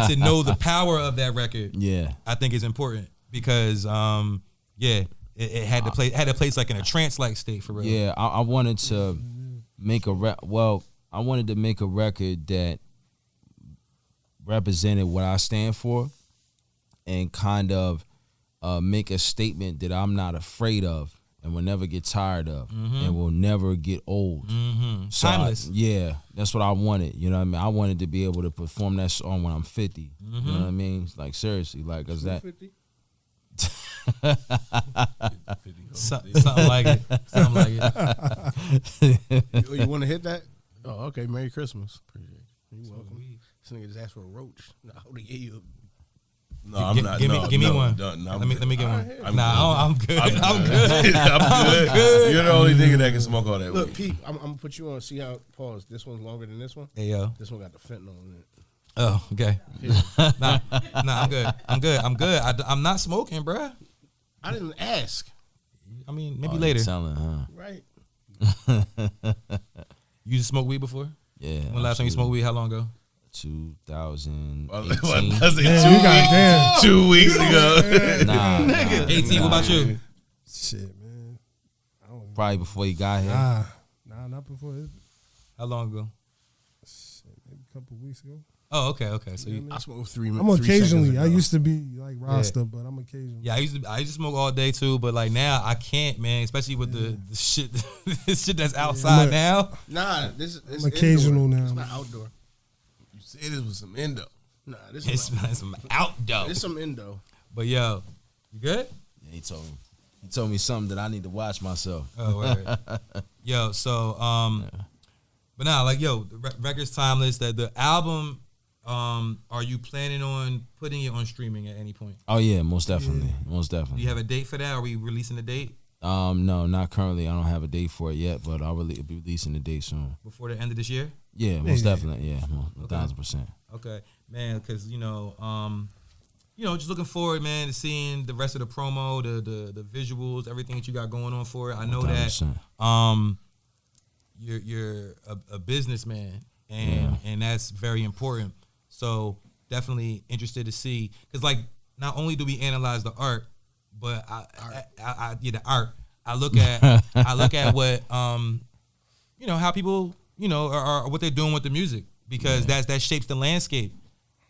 to know the power of that record, I think is important. Because it had to place like in a trance like state for real. Yeah, I wanted to make I wanted to make a record that represented what I stand for, and kind of make a statement that I'm not afraid of and will never get tired of and will never get old. So timeless. That's what I wanted. You know what I mean? I wanted to be able to perform that song when I'm 50. You know what I mean? Like seriously, like cause that. 50? Something like it. You want to hit that? Oh, okay. Merry Christmas. Appreciate you. You're welcome. This nigga just asked for a roach. No, I would have gave you. No, I'm not. Give me one. No, let me get one. I'm good. I'm good. I'm good. You're the only nigga that can smoke all that. Look, Pete, I'm gonna put you on. See how pause. This one's longer than this one. Hey yo, this one got the fentanyl in it. Oh, okay. Nah, I'm good. I'm not smoking, bruh. I didn't ask. I mean, maybe later. Selling, huh? Right. You just smoked weed before? Yeah. When last time you smoked weed? How long ago? 2018. 2 weeks ago. Nah. 18. What about you? Shit, man. Probably before you got here. Nah, not before. How long ago? Shit, maybe a couple weeks ago. Oh, okay. So I smoke 3 minutes. I'm occasionally. I used to be like Rasta, but I'm occasionally. Yeah, I used to smoke all day too, but like now I can't, man. Especially with the shit, this shit that's outside now. Nah, this I'm occasional indoor. now. It's not outdoor. You said this was some endo. Nah, It's some outdoor. It's some endo. But yo, you good? Yeah, he told me. He told me something that I need to watch myself. Oh, word. Yo, so but now, like, yo, the record's timeless. That the album, are you planning on putting it on streaming at any point? Oh yeah, most definitely, most definitely. Do you have a date for that? Are we releasing a date? No, not currently. I don't have a date for it yet, but I'll be releasing the date soon. Before the end of this year? Yeah, most definitely. Yeah, 1,000%. Okay, man, because just looking forward, man, to seeing the rest of the promo, the visuals, everything that you got going on for it. I know 100%. That you're a businessman, and that's very important. So definitely interested to see, because like not only do we analyze the art, but the art. I look at what how people are what they're doing with the music, because that shapes the landscape.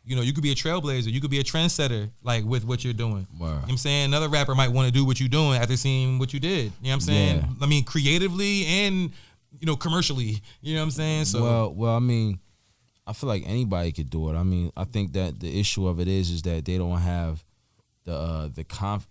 You could be a trailblazer, you could be a trendsetter, like with what you're doing. Wow. You know what I'm saying? Another rapper might want to do what you're doing after seeing what you did. You know what I'm saying? Yeah. I mean, creatively and commercially. You know what I'm saying? So well, I mean, I feel like anybody could do it. I mean, I think that the issue of it is that they don't have the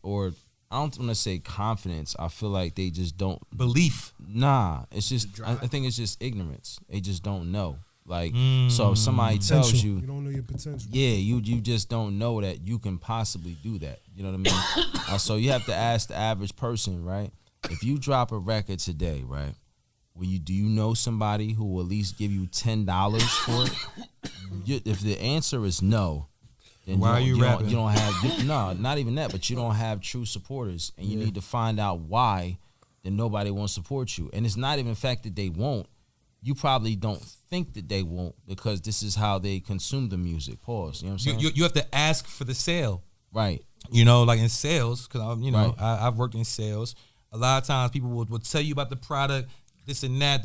or I don't want to say confidence. I feel like they just don't belief. Nah, it's just I think it's just ignorance. They just don't know. Like, so if somebody tells you don't know your potential. Yeah, you just don't know that you can possibly do that. You know what I mean? So you have to ask the average person, right? If you drop a record today, right? Do you know somebody who will at least give you $10 for it? If the answer is no, then why are you rapping? You don't have no, not even that, but you don't have true supporters, and you need to find out why. Then nobody won't support you, and it's not even the fact that they won't. You probably don't think that they won't, because this is how they consume the music. Pause. You know what I'm saying? You have to ask for the sale. Right. Like in sales, because Right. I've worked in sales. A lot of times people will tell you about the product, this and that,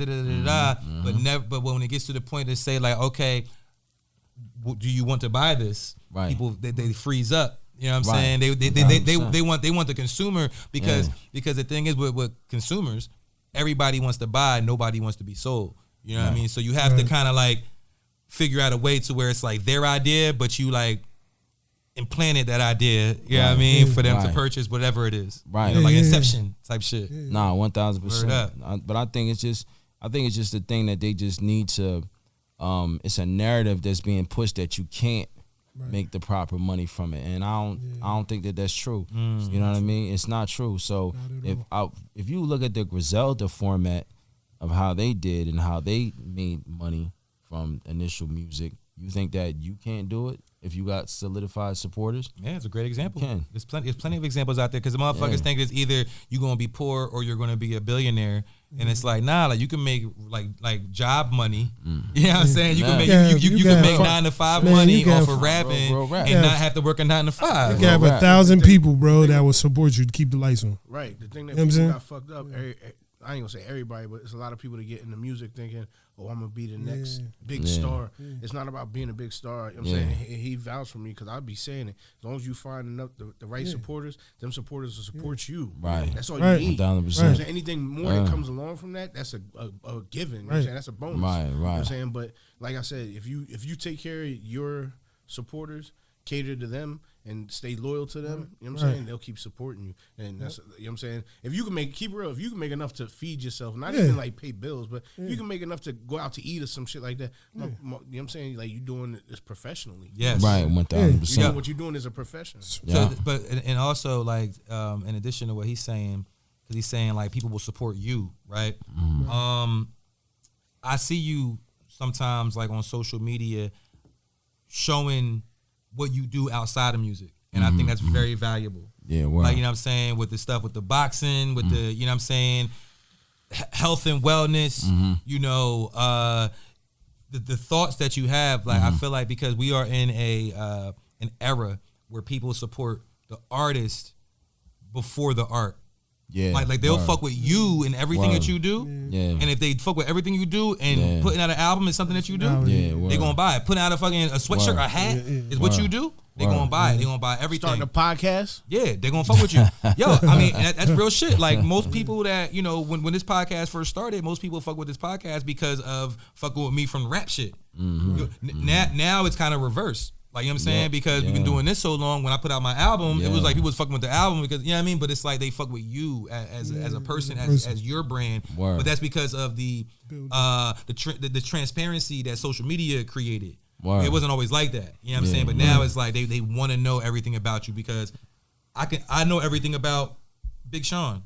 but when it gets to the point to say like, okay, do you want to buy this? Right. People they freeze up. You know what I'm Right. saying? They want the consumer, because the thing is with consumers, everybody wants to buy, nobody wants to be sold. You know what I mean? So you have to kind of like figure out a way to where it's like their idea, but you like implanted that idea, you know what I mean, for them to purchase whatever it is. Right. Like Inception type shit. Nah, 1,000%. Word up. But I think it's just the thing that they just need to. It's a narrative that's being pushed that you can't make the proper money from it, and I don't think that that's true. You know what I mean? It's not true. So if you look at the Griselda format of how they did and how they made money from initial music, you think that you can't do it if you got solidified supporters? Yeah, it's a great example. You can. There's plenty of examples out there, because the motherfuckers think it's either you're gonna be poor or you're gonna be a billionaire, and it's like, nah, like you can make like job money. You know what I'm saying? You can make you can make 9 to 5 money off of rapping and not have to work a 9 to 5. You can have 1,000 people, bro, that will support you to keep the lights on. Right. The thing that people got fucked up, I ain't gonna say everybody, but it's a lot of people that get into music thinking, oh, I'm gonna be the next big star. It's not about being a big star. You know what I'm saying? He vouched for me, because I'll be saying it. As long as you find enough the right supporters, them supporters will support you. Right. That's all you need. 1,000%. Right. Anything more that comes along from that, that's a given. You know what I'm saying? That's a bonus. Right. You know what I'm saying? But like I said, if you take care of your supporters, cater to them, and stay loyal to them, you know what I'm saying? They'll keep supporting you. And that's, you know what I'm saying? If you can keep it real, if you can make enough to feed yourself, not even like pay bills, but you can make enough to go out to eat or some shit like that, you know what I'm saying? Like, you doing this professionally. Yes. Right, 1,000%. What you're doing is a profession. Yeah. So, but and also like in addition to what he's saying, because he's saying like people will support you, right? I see you sometimes like on social media showing what you do outside of music, and I think that's very valuable. Yeah, wow. Like, you know what I'm saying, with the stuff with the boxing, with the, you know what I'm saying, health and wellness, the thoughts that you have. Like, I feel like because we are in an era where people support the artist before the art. Yeah, like they'll fuck with you and everything that you do. Yeah. And if they fuck with everything you do and putting out an album is something that you do, they gonna buy it. Putting out a sweatshirt, a hat is what you do. They gonna buy it. They gonna buy everything. Starting a podcast? Yeah, they gonna fuck with you. Yo, I mean, that's real shit. Like, most people that, when this podcast first started, most people fuck with this podcast because of fucking with me from rap shit. Now it's kind of reverse. Like, you know what I'm saying? Because we've been doing this so long. When I put out my album, it was like people was fucking with the album because, you know what I mean? But it's like they fuck with you as a person, as your brand. Word. But that's because of the transparency that social media created. Word. It wasn't always like that. You know what I'm saying? But now it's like they want to know everything about you because I know everything about Big Sean.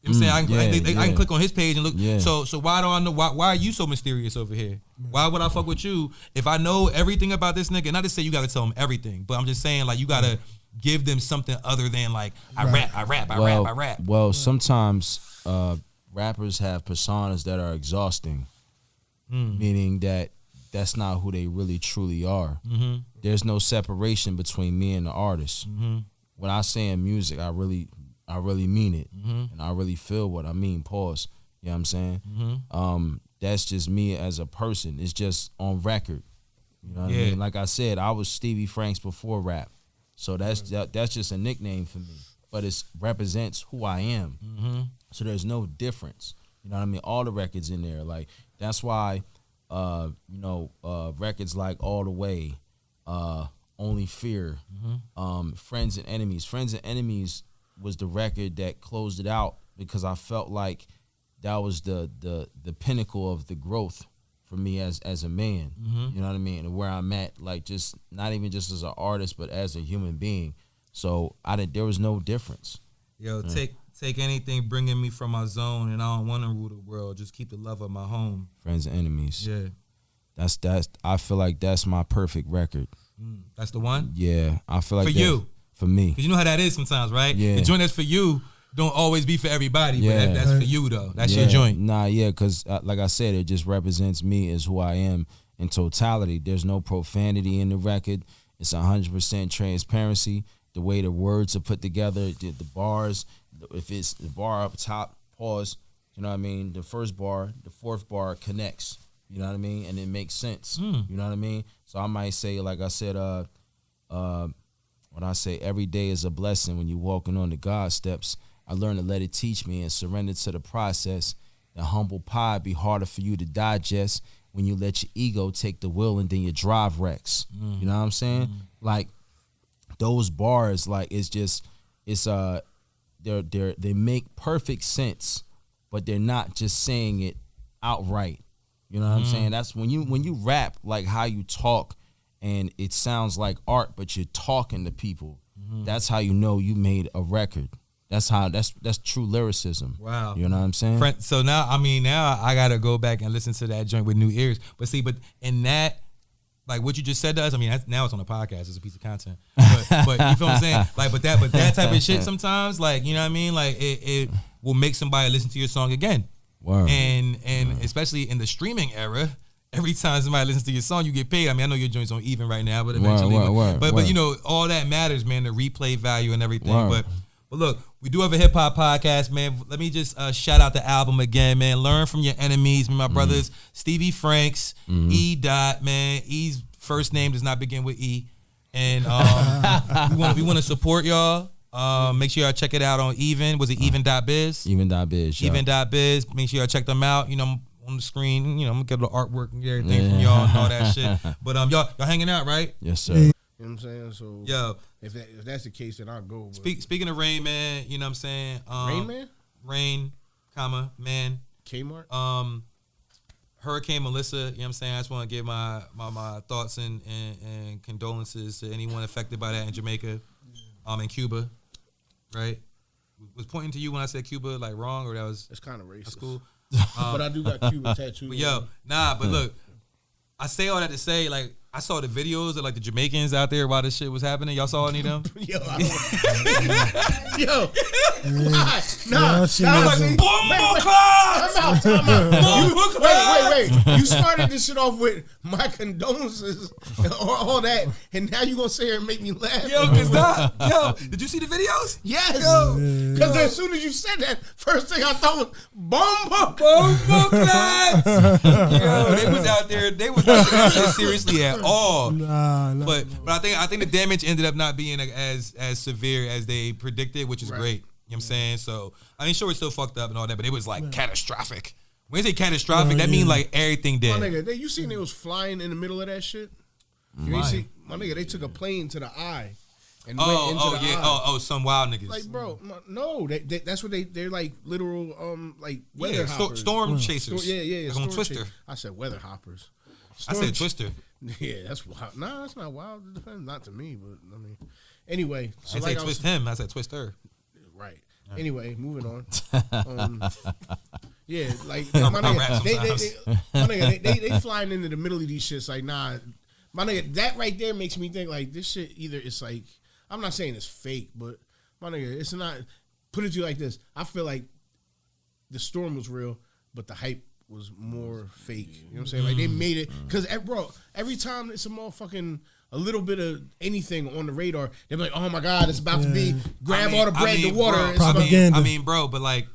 You know what I'm saying? I can click on his page and look. Yeah. So why do I know? Why are you so mysterious over here? Why would I fuck with you if I know everything about this nigga? Not to say you got to tell him everything, but I'm just saying like you got to give them something other than like I rap. Well, sometimes rappers have personas that are exhausting, meaning that that's not who they really truly are. Mm-hmm. There's no separation between me and the artist. Mm-hmm. When I say in music, I really mean it, and I really feel what I mean. Pause. You know what I'm saying? Mm-hmm. That's just me as a person. It's just on record. You know what I mean? Like I said, I was Stevie Franks before rap, so that's just a nickname for me. But it represents who I am. Mm-hmm. So there's no difference. You know what I mean? All the records in there. Like that's why, records like All the Way, Only Fear, Friends and Enemies. Friends and Enemies was the record that closed it out because I felt like that was the pinnacle of the growth for me as a man. You know what I mean? And where I'm at, like just not even just as an artist, but as a human being. So there was no difference. Yo, take anything bringing me from my zone, and I don't want to rule the world. Just keep the love of my home. Friends and Enemies. Yeah, that's. I feel like that's my perfect record. That's the one. Yeah, I feel like for you. For me. Because you know how that is sometimes, right? Yeah. The joint that's for you don't always be for everybody, but that's for you, though. That's your joint. Nah, because like I said, it just represents me as who I am in totality. There's no profanity in the record. It's 100% transparency. The way the words are put together, the bars, if it's the bar up top, pause, you know what I mean? The first bar, the fourth bar connects, you know what I mean? And it makes sense, you know what I mean? So I might say, like I said, when I say every day is a blessing when you're walking on the God steps, I learned to let it teach me and surrender to the process. The humble pie be harder for you to digest when you let your ego take the wheel and then your drive wrecks. You know what I'm saying? Like those bars, like they make perfect sense, but they're not just saying it outright. You know what I'm saying? That's when you rap like how you talk. And it sounds like art, but you're talking to people. That's how you know you made a record. That's true lyricism. Wow. You know what I'm saying? So now I gotta go back and listen to that joint with new ears. But in that, like what you just said to us, now it's on the podcast. It's a piece of content. But you feel what I'm saying? Like, but that type of shit sometimes, like, you know what I mean? Like it will make somebody listen to your song again. Word. And especially in the streaming era. Every time somebody listens to your song, you get paid. I know your joint's on even right now, but eventually, but you know, all that matters, man. The replay value and everything. But look, we do have a hip hop podcast, man. Let me just shout out the album again, man. Learn from your enemies, my brothers. Stevie Franks, E. Man. E's first name does not begin with E, and we want to support y'all. Make sure y'all check it out on Even. Was it even.biz? Even.biz. Even.biz. Make sure y'all check them out. You know, on the screen, you know, I'm gonna get a little artwork and everything from y'all and all that shit. But y'all hanging out, right? Yes, sir. You know what I'm saying? So yo, if that's the case, then I'll go. Speaking of Rain Man, you know what I'm saying? Rain Man? Rain, man. Kmart? Hurricane Melissa, you know what I'm saying? I just want to give my thoughts and condolences to anyone affected by that in Jamaica, in Cuba, right? Was pointing to you when I said Cuba like wrong, or that was... It's kind of racist. That's cool. But I do got Cuba tattooed. But look, I say all that to say, like, I saw the videos of like the Jamaicans out there while this shit was happening. Y'all saw any of them? Why? Time out. Wait. You started this shit off with my condolences or all that, and now you gonna sit here and make me laugh. Did you see the videos? Yes. Because as soon as you said that, first thing I thought was bomba clats. They was out there. They was not taking it seriously at all. Nah. But I think the damage ended up not being as severe as they predicted, which is great. You know what I'm saying? So sure it's still fucked up and all that, but it was like catastrophic. When they say catastrophic, that means like everything dead. My nigga, you seen it was flying in the middle of that shit? You ain't see, my nigga, they took a plane to the eye. And went into the eye. Some wild niggas. Like, bro, no, that's what they're like literal, like weather hoppers. Storm chasers. Yeah. Like on Twister. I said weather hoppers. I said Twister. Yeah, that's wild. Nah, that's not wild. It depends. Not to me, but I mean, anyway. So I said twist him. I said Twister. Right. Anyway, moving on. Yeah, like my nigga, they flying into the middle of these shits. Like, nah, my nigga, that right there makes me think like this shit. Either it's like, I'm not saying it's fake, but my nigga, it's not. Put it to you like this: I feel like the storm was real, but the hype was more fake. You know what I'm saying? Like they made it because, bro, every time it's a little bit of anything on the radar, they're like, "Oh my God, it's about to be all the bread, the water." Bro, propaganda. Bro, but like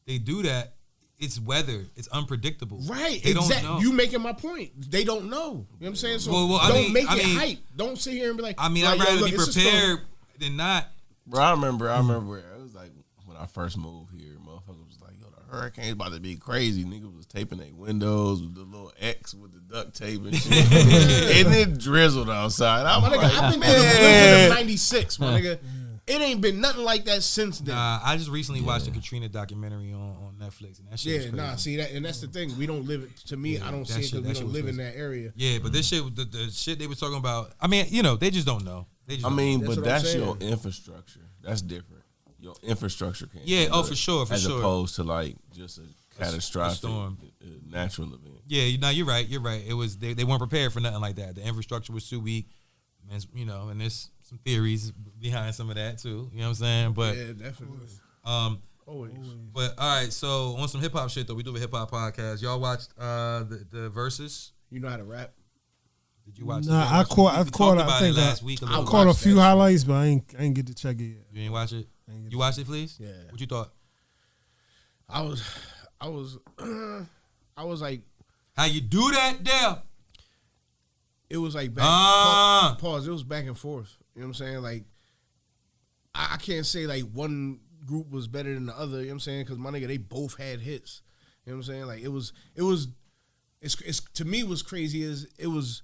they do that. It's weather. It's unpredictable. Right. They don't know. You making my point. They don't know. You know what I'm saying? So don't make it hype. Don't sit here and be like, I'd rather be prepared than not. Bro, I remember it was like when I first moved here, motherfuckers was like, yo, the hurricane's about to be crazy. Niggas was taping their windows with the little X with the duct tape and shit. And it drizzled outside. I've been to the blizzard of 96, my nigga. It ain't been nothing like that since then. Nah, I just recently watched the Katrina documentary on Netflix, and that shit was crazy. See that, and that's the thing. We don't live it. To me, I don't see it because we don't live in that area. Yeah, but this shit, the shit they were talking about. I mean, they just don't know. That's your infrastructure. That's different. Your infrastructure can't. Yeah, for sure. As opposed to like just a catastrophic storm, natural event. Yeah, you're right. It was they weren't prepared for nothing like that. The infrastructure was too weak, and and there's some theories behind some of that too. You know what I'm saying? But yeah, definitely. Always. But all right, so on some hip hop shit though, we do a hip hop podcast. Y'all watched the Verzuz? You know how to rap? Did you watch? Nah, I caught. I think last week. I caught a few highlights, but I ain't get to check it yet. You ain't watch it? You watched it, please? Yeah. What you thought? I was like, how you do that there? It was like pause. It was back and forth. You know what I'm saying? Like, I can't say like one group was better than the other. You know what I'm saying? Because my nigga, they both had hits. You know what I'm saying? Like it's to me what's crazy is it was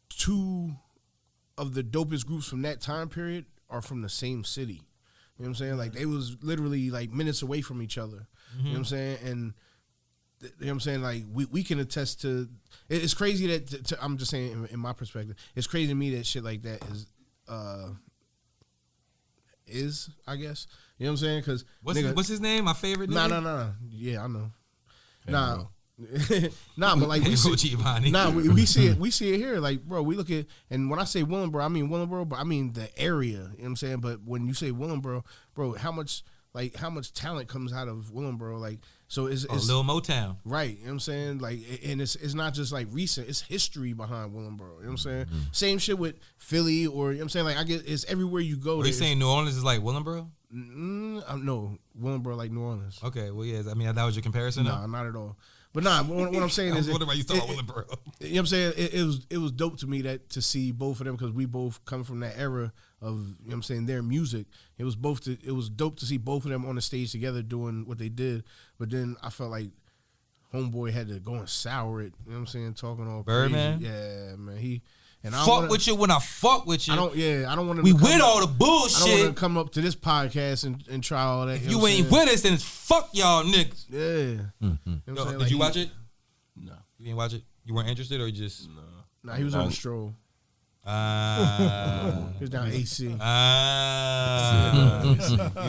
two of the dopest groups from that time period are from the same city. You know what I'm saying? Like they was literally like minutes away from each other. You know what I'm saying? And you know what I'm saying? Like we can attest to. It's crazy that I'm just saying in my perspective. It's crazy to me that shit like that is I guess. You know what I'm saying? Because what's his name? My favorite nigga? Nah. Yeah, I know. Nah, but like we see it here. Like, bro, we look at, and when I say Willingboro, I mean Willingboro, but I mean the area. You know what I'm saying? But when you say Willingboro, bro, how much talent comes out of Willingboro? Like, so it's Lil Motown. Right. You know what I'm saying? Like, and it's not just like recent, it's history behind Willingboro. You know what I'm saying? Same shit with Philly, or you know what I'm saying? Like, I get it's everywhere you go. Are you saying New Orleans is like Willingboro? No, Willingboro like New Orleans. Okay, well, yeah, I mean, that was your comparison? Nah, not at all. But nah, what I'm saying is, what about you talking about Willingboro? You know what I'm saying? It was dope to me to see both of them, because we both come from that era of, you know what I'm saying, their music. It was dope to see both of them on the stage together doing what they did. But then I felt like Homeboy had to go and sour it. You know what I'm saying? Talking all Birdman? crazy. Yeah, man. And I fuck with you when I fuck with you. I don't want to. We with all the bullshit. I don't want to come up to this podcast and try all that. If you ain't with us, then it's fuck y'all niggas. Yeah. You know did you watch it? No. You didn't watch it? You weren't interested, or you just? No. Nah, he was on the stroll. He was down AC. He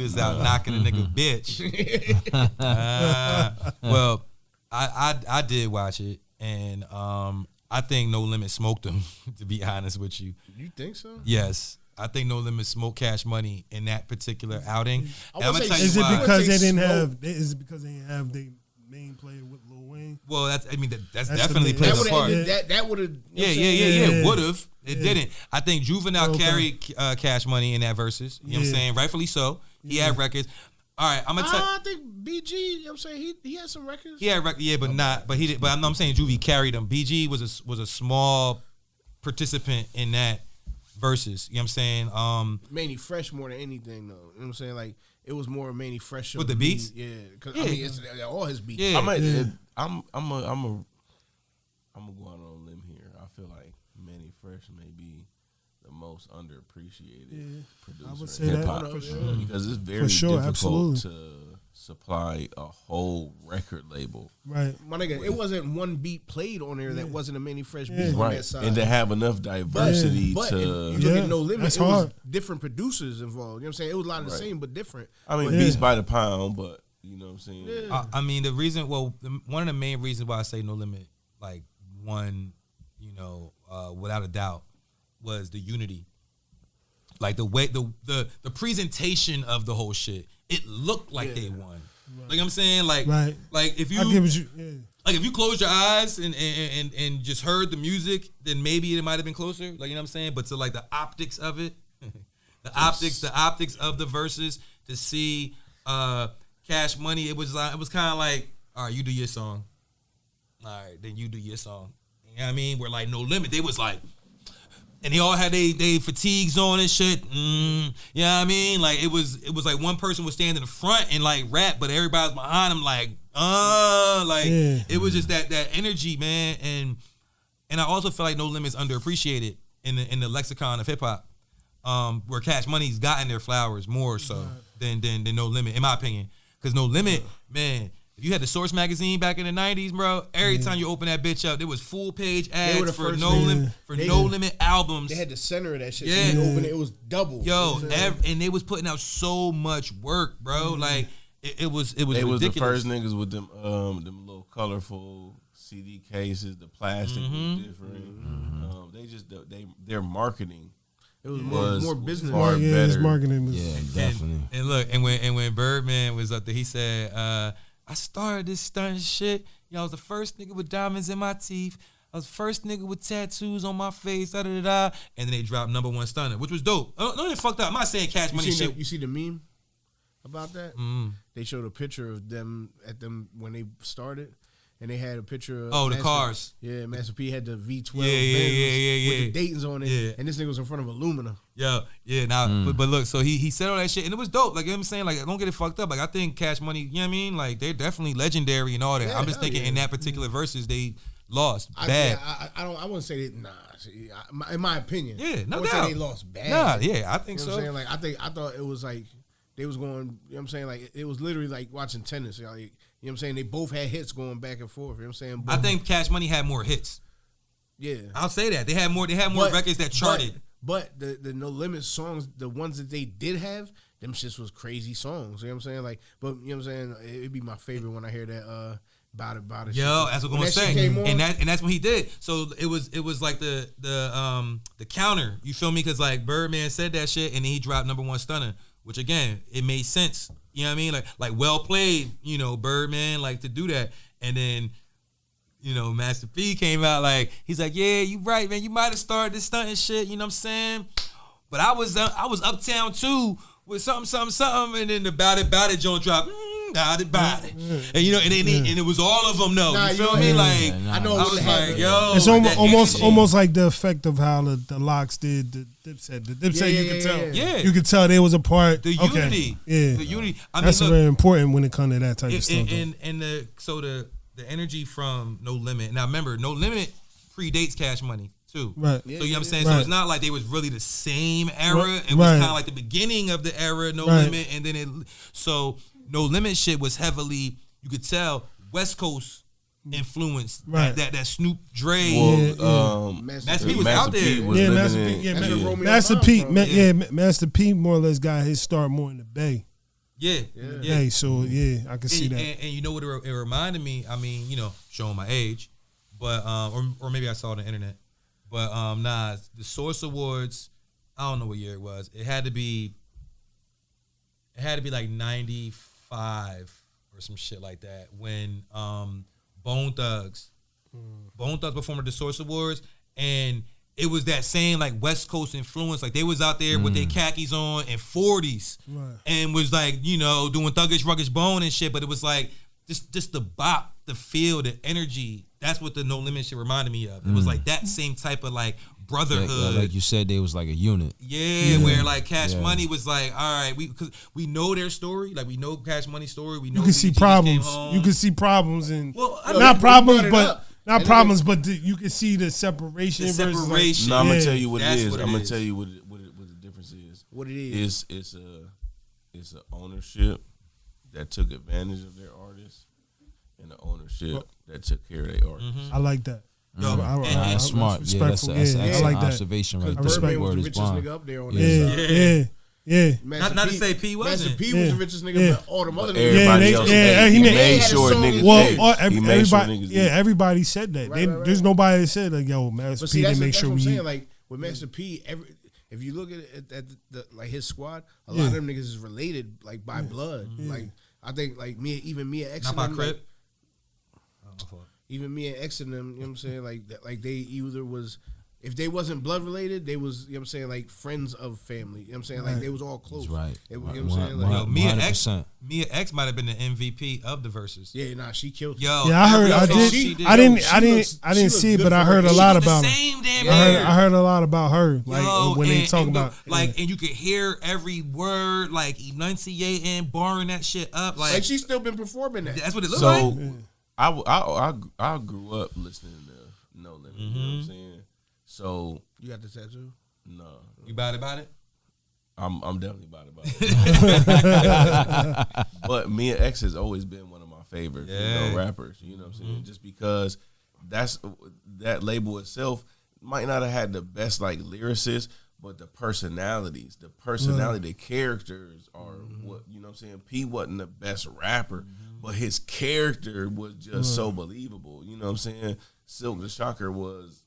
was out knocking a nigga bitch. Well, I did watch it, and I think No Limit smoked him, to be honest with you. You think so? Yes. I think No Limit smoked Cash Money in that particular outing. Is it because they didn't have their main player with Lil Wayne? Well, that's definitely played a part. That would have. Yeah. Would have. It didn't. I think Juvenile carried Cash Money in that Verzuz. You know what I'm saying? Rightfully so. He had records. All right, I'm gonna tell. I think BG. You know what I'm saying, he had some records. He had records, but he did. But I'm saying Juvie carried him. BG was a small participant in that Verzuz. You know what I'm saying? Manny Fresh more than anything though. You know what I'm saying? Like it was more Manny Fresh with the beats. Yeah, because I mean it's all his beats. Yeah. I'm gonna go out on a limb here. Fresh may be the most underappreciated I would producer say in that hip hop for sure. because it's very difficult to supply a whole record label. Right. My nigga, it wasn't one beat played on there that wasn't a Manny Fresh beat on that side. And to have enough diversity but to... if you look at No Limit, it was hard. different producers involved. You know what I'm saying? It was a lot of the same, but different. I mean, beats by the pound, but you know what I'm saying? Yeah. I mean, the reason, one of the main reasons why I say No Limit, like, won, without a doubt, was the unity. Like, the way, the presentation of the whole shit, it looked like they won. Right. Like I'm saying, like if you, I get what you, like if you closed your eyes and just heard the music, then maybe it might have been closer. Like, you know what I'm saying? But to like the optics of it, the optics of the verses, to see Cash Money, it was kind of like, all right, you do your song, all right, then you do your song. You know what I mean? We're like No Limit. They was like. And they all had they fatigues on and shit. You know what I mean? Like it was like one person was standing in the front and like rap, but everybody was behind him like, it was just that energy, man. And I also feel like No Limit's underappreciated in the lexicon of hip hop, where Cash Money's gotten their flowers more so than No Limit, in my opinion. Because No Limit, man. You had the Source magazine back in the 90s, bro. Every time you open that bitch up, there was full page ads for No Limit albums. They had the center of that shit. Yeah. So you open it was double. Yo, and they was putting out so much work, bro. Like it was ridiculous. They was the first niggas with them little colorful CD cases. The plastic was different. Their marketing. It was more business. Far better. His marketing was definitely. And look, and when Birdman was up there, he said. I started this stunt shit. I was the first nigga with diamonds in my teeth. I was the first nigga with tattoos on my face. And then they dropped #1 stunner, which was dope. No, they fucked up. I'm not saying Cash Money shit. You see the meme about that? They showed a picture of them when they started. And they had a picture of the cars. Yeah, Master P had the V12 with the Dayton's on it. Yeah. And this nigga was in front of Illumina. Now, but look, so he said all that shit, and it was dope. Like, you know what I'm saying? Like, don't get it fucked up. Like, I think Cash Money, you know what I mean? Like, they're definitely legendary and all that. I'm just thinking in that particular verses, they lost bad. I wouldn't say that, in my opinion. Yeah, no doubt. Say they lost bad. I think you know so. What I'm saying? Like, I thought it was like, they was going, you know what I'm saying? Like, it was literally like watching tennis. Like, you know what I'm saying? They both had hits going back and forth. You know what I'm saying? I think Cash Money had more hits. Yeah. I'll say that. They had more records that charted. But the No Limit songs, the ones that they did have, them shits was crazy songs. You know what I'm saying? Like, but you know what I'm saying? It'd be my favorite when I hear that about it. Yo, that's what I'm gonna say. And that's what he did. So it was like the counter. You feel me? Because like Birdman said that shit, and then he dropped #1 stunner, which again, it made sense. You know what I mean? Like well played, Birdman, like to do that. And then, Master P came out like, he's like, yeah, you right, man. You might have started this stunt and shit, you know what I'm saying? But I was uptown too with something, and then the About It joint dropped. About it. And and it was all of them though. You feel me? Like I know I was like, yo. It's almost like the effect of how the Locks did the Dipset. The Dipset, you could tell. Yeah. You could tell there was a part. The unity. Yeah. The unity. That's very important when it comes to that type of stuff. And the energy from No Limit. Now remember, No Limit predates Cash Money too. Right. So you know what I'm saying? Right. So it's not like they was really the same era. It was kind of like the beginning of the era, No Limit, and then so No Limit shit was heavily, you could tell, West Coast influenced. Right. That Snoop Dre. Master P was out there. Master P more or less got his start more in the Bay. Yeah. So I can see that. And you know what it reminded me? I mean, showing my age, but or maybe I saw it on the internet. But the Source Awards, I don't know what year it was. It had to be like 95 or some shit like that when Bone Thugs performed at the Source Awards, and it was that same like West Coast influence. Like they was out there with their khakis on and 40s, and was like doing Thuggish Ruggish Bone and shit. But it was like just the bop, the feel, the energy. That's what the No Limit shit reminded me of. It was like that same type of like brotherhood. Like you said, they was like a unit. Yeah, where like Cash Money was like, all right, because we know their story. Like we know Cash Money's story. We know you can see problems. You can see problems and not problems, but Not problems, but you can see the separation. The separation. No, I'm gonna tell you what it is. I'm gonna tell you what the difference is. What it is? It's a ownership that took advantage of their artists, and the ownership that took care of their artists. I like that. Yo, that's smart. Yeah, that's an I like that. observation right Because there. Birdman was Word the is richest bond. nigga up there on that side. Yeah. Master Not to P- say P wasn't. Master P was the richest nigga, but all the other niggas. Everybody else, he made sure niggas. He made sure niggas. Everybody said that. Right. There's nobody that said like, "Yo, Master But P see, didn't make that's sure what we." I'm saying. Like with Master P, if you look at the like his squad, a lot of them niggas is related like by blood. Like I think like Mia X Not and by them, crib. even Mia X and them, you know what I'm saying? Like that, like they either was, if they wasn't blood related, they was, you know what I'm saying, like friends of family. You know what I'm saying? Like they was all close. That's right. You know what I'm saying? Like, Yo, Mia X might have been the MVP of the Verzuz. yeah, nah, she killed it. Yo, Yeah, I heard. I didn't see it, but I heard a lot about her. Same damn I heard a lot about her. Like Yo, when they talk about like, and you could hear every word, like enunciating, barring that shit up. Like she's still been performing that. That's what it looked like. I grew up listening to No Limit. You know what I'm saying? So You got the tattoo? no, You about it? I'm definitely about it. But Mia X has always been one of my favorite female rappers. You know what I'm saying? Just because that label itself might not have had the best like lyricists, but the personalities, the characters are what, you know what I'm saying? P wasn't the best rapper, but his character was just so believable. You know what I'm saying? Silk the Shocker was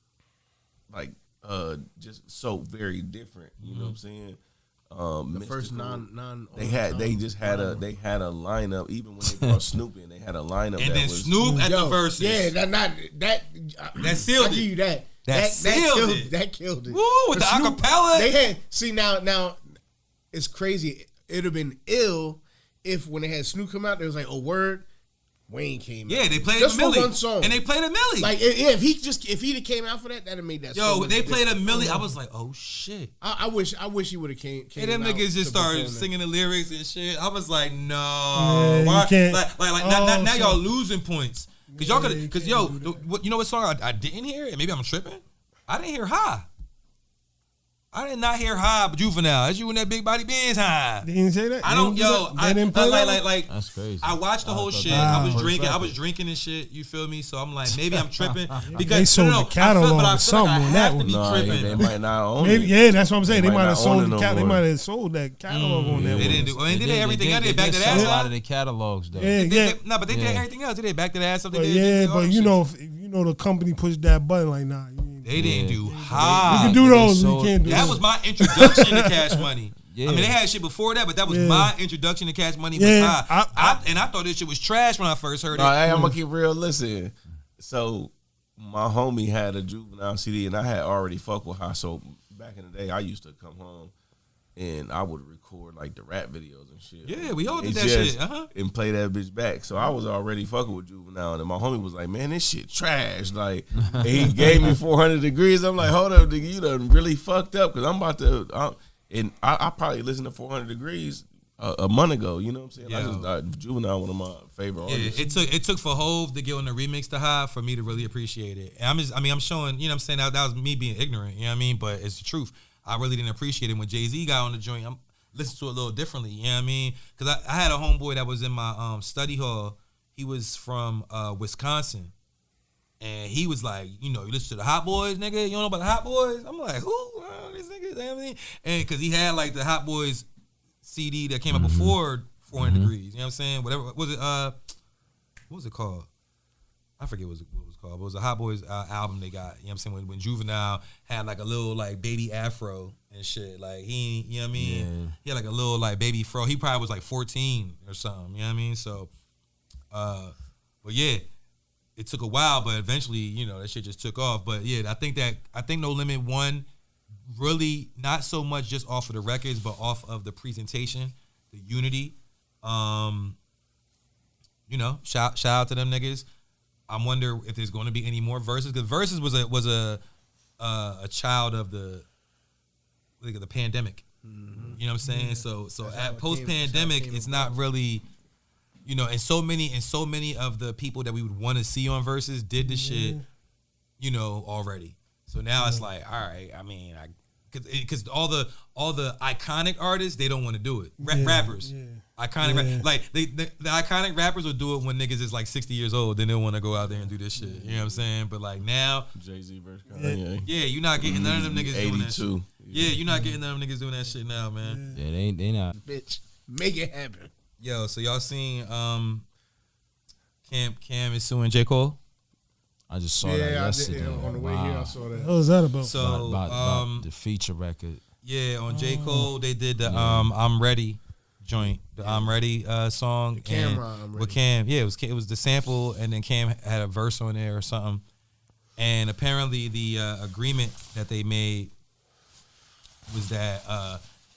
like just so very different. You know what I'm saying? The first non they had a lineup. Even when they brought Snoop in, they had a lineup. And that then was, Snoop at the Verzuz. Yeah, that sealed I give you that. That sealed it. That killed it. Woo, with the Snoop, acapella. They had now it's crazy. It'd have been ill if when they had Snoop come out, there was like a word. Wayne came out. Yeah, they played just a Millie. for one song. And they played a Millie. Like if he'd have came out for that, that'd have made that song. Yo, they played a Millie. I was like, oh shit. I wish he would have came And them out niggas just to started perform singing the lyrics and shit. I was like, no. Yeah, Why? you can't. Now y'all losing points. Cause y'all could, cause yo, you know what song I didn't hear? And maybe I'm tripping. I didn't hear High. I did not hear High, but Juvenile. That's you and that Big Body Benz High. They didn't say that. I don't, yo. I didn't play like. That's crazy. I watched the whole shit. I was drinking and shit. You feel me? So I'm like, maybe I'm tripping because They sold the catalog or something on that one. They might not own maybe, it. Yeah, that's what I'm saying. They might have sold sold the catalog. They might have sold that catalog on that. They didn't do. I mean, they did everything else. They backed that ass a lot up. of their catalogs though. Yeah. No, but they did everything else. They did back that ass up. But you know, if the company pushed that button, like nah. They didn't do High. You can do those. You can't do that those. was my introduction to Cash Money. Yeah. I mean, they had shit before that, but that was my introduction to Cash Money. Yeah, I thought this shit was trash when I first heard it. Hey, I'm gonna keep real. Listen, so my homie had a Juvenile CD, and I had already fucked with her. So back in the day, I used to come home and I would record like the rap videos and shit. Yeah, we all did that shit. And play that bitch back. So I was already fucking with Juvenile, and my homie was like, "Man, this shit trash." Like, and he gave me 400 degrees. I'm like, "Hold up, nigga, you done really fucked up." Because I'm about to, and I probably listened to 400 degrees a month ago. You know what I'm saying? Yeah. Juvenile, one of my favorite artists. It took for Hove to get on the remix to High for me to really appreciate it. And I'm showing, you know what I'm saying, that was me being ignorant, you know what I mean? But it's the truth. I really didn't appreciate it when Jay-Z got on the joint. I'm listening to it a little differently, you know what I mean? Because I had a homeboy that was in my study hall. He was from Wisconsin. And he was like, you listen to the Hot Boys, nigga? You don't know about the Hot Boys? I'm like, who? These niggas, you know what I mean? And because he had like the Hot Boys CD that came out before 400 Degrees, you know what I'm saying? Whatever, was it, what was it called? I forget what it was called, but it was a Hot Boys album they got, you know what I'm saying? When Juvenile had like a little like baby afro and shit. Like he, you know what I mean? Yeah. He had like a little like baby fro. He probably was like 14 or something, you know what I mean? So, but yeah, it took a while, but eventually, that shit just took off. But yeah, I think No Limit won really not so much just off of the records, but off of the presentation, the unity. Shout out to them niggas. I wonder if there's going to be any more Verzuz, because Verzuz was a child of the pandemic. You know what I'm saying? So at post pandemic, it's not really You know, and so many of the people that we would want to see on Verzuz did the shit, you know, already. So now it's like, all right, I mean, because all the iconic artists, they don't want to do it. Rappers. Yeah. Iconic like the iconic rappers will do it when niggas is like 60 years old, then they'll want to go out there and do this shit. You know what I'm saying? But like now, Jay-Z versus Kanye. Yeah, you're not getting none of them niggas 82. doing that shit. Yeah, you're not getting none of them niggas doing that shit now, man. Yeah, they not. Bitch, make it happen. Yo, so y'all seen Cam is suing J. Cole? I just saw that yesterday. On the way here, I saw that. What was that about? So about the feature record. Yeah, on J. Cole they did the I'm Ready joint, the I'm Ready song. With Cam, it was the sample, and then Cam had a verse on there or something. And apparently the agreement that they made was that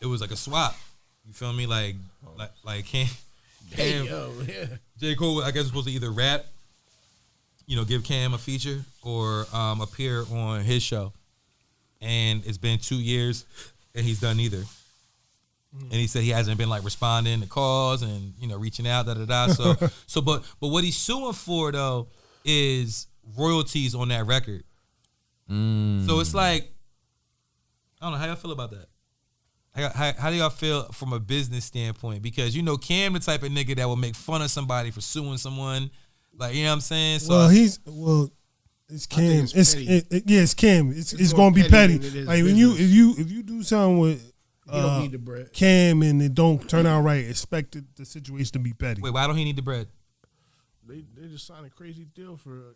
it was like a swap. You feel me? Like Cam, J. Cole, I guess, was supposed to either rap, you know, give Cam a feature, or appear on his show. And it's been 2 years, and he's done neither. And he said he hasn't been like responding to calls and, you know, reaching out, So but what he's suing for though is royalties on that record. So it's like, I don't know, how y'all feel about that? How do y'all feel from a business standpoint? Because, you know, Cam the type of nigga that will make fun of somebody for suing someone. Like, you know what I'm saying? So it's Cam. It's Cam. It's gonna be petty. Like when if you do something with you don't need the bread. Cam and it don't turn out right, expect the situation to be petty. Wait, why don't he need the bread? They just signed a crazy deal for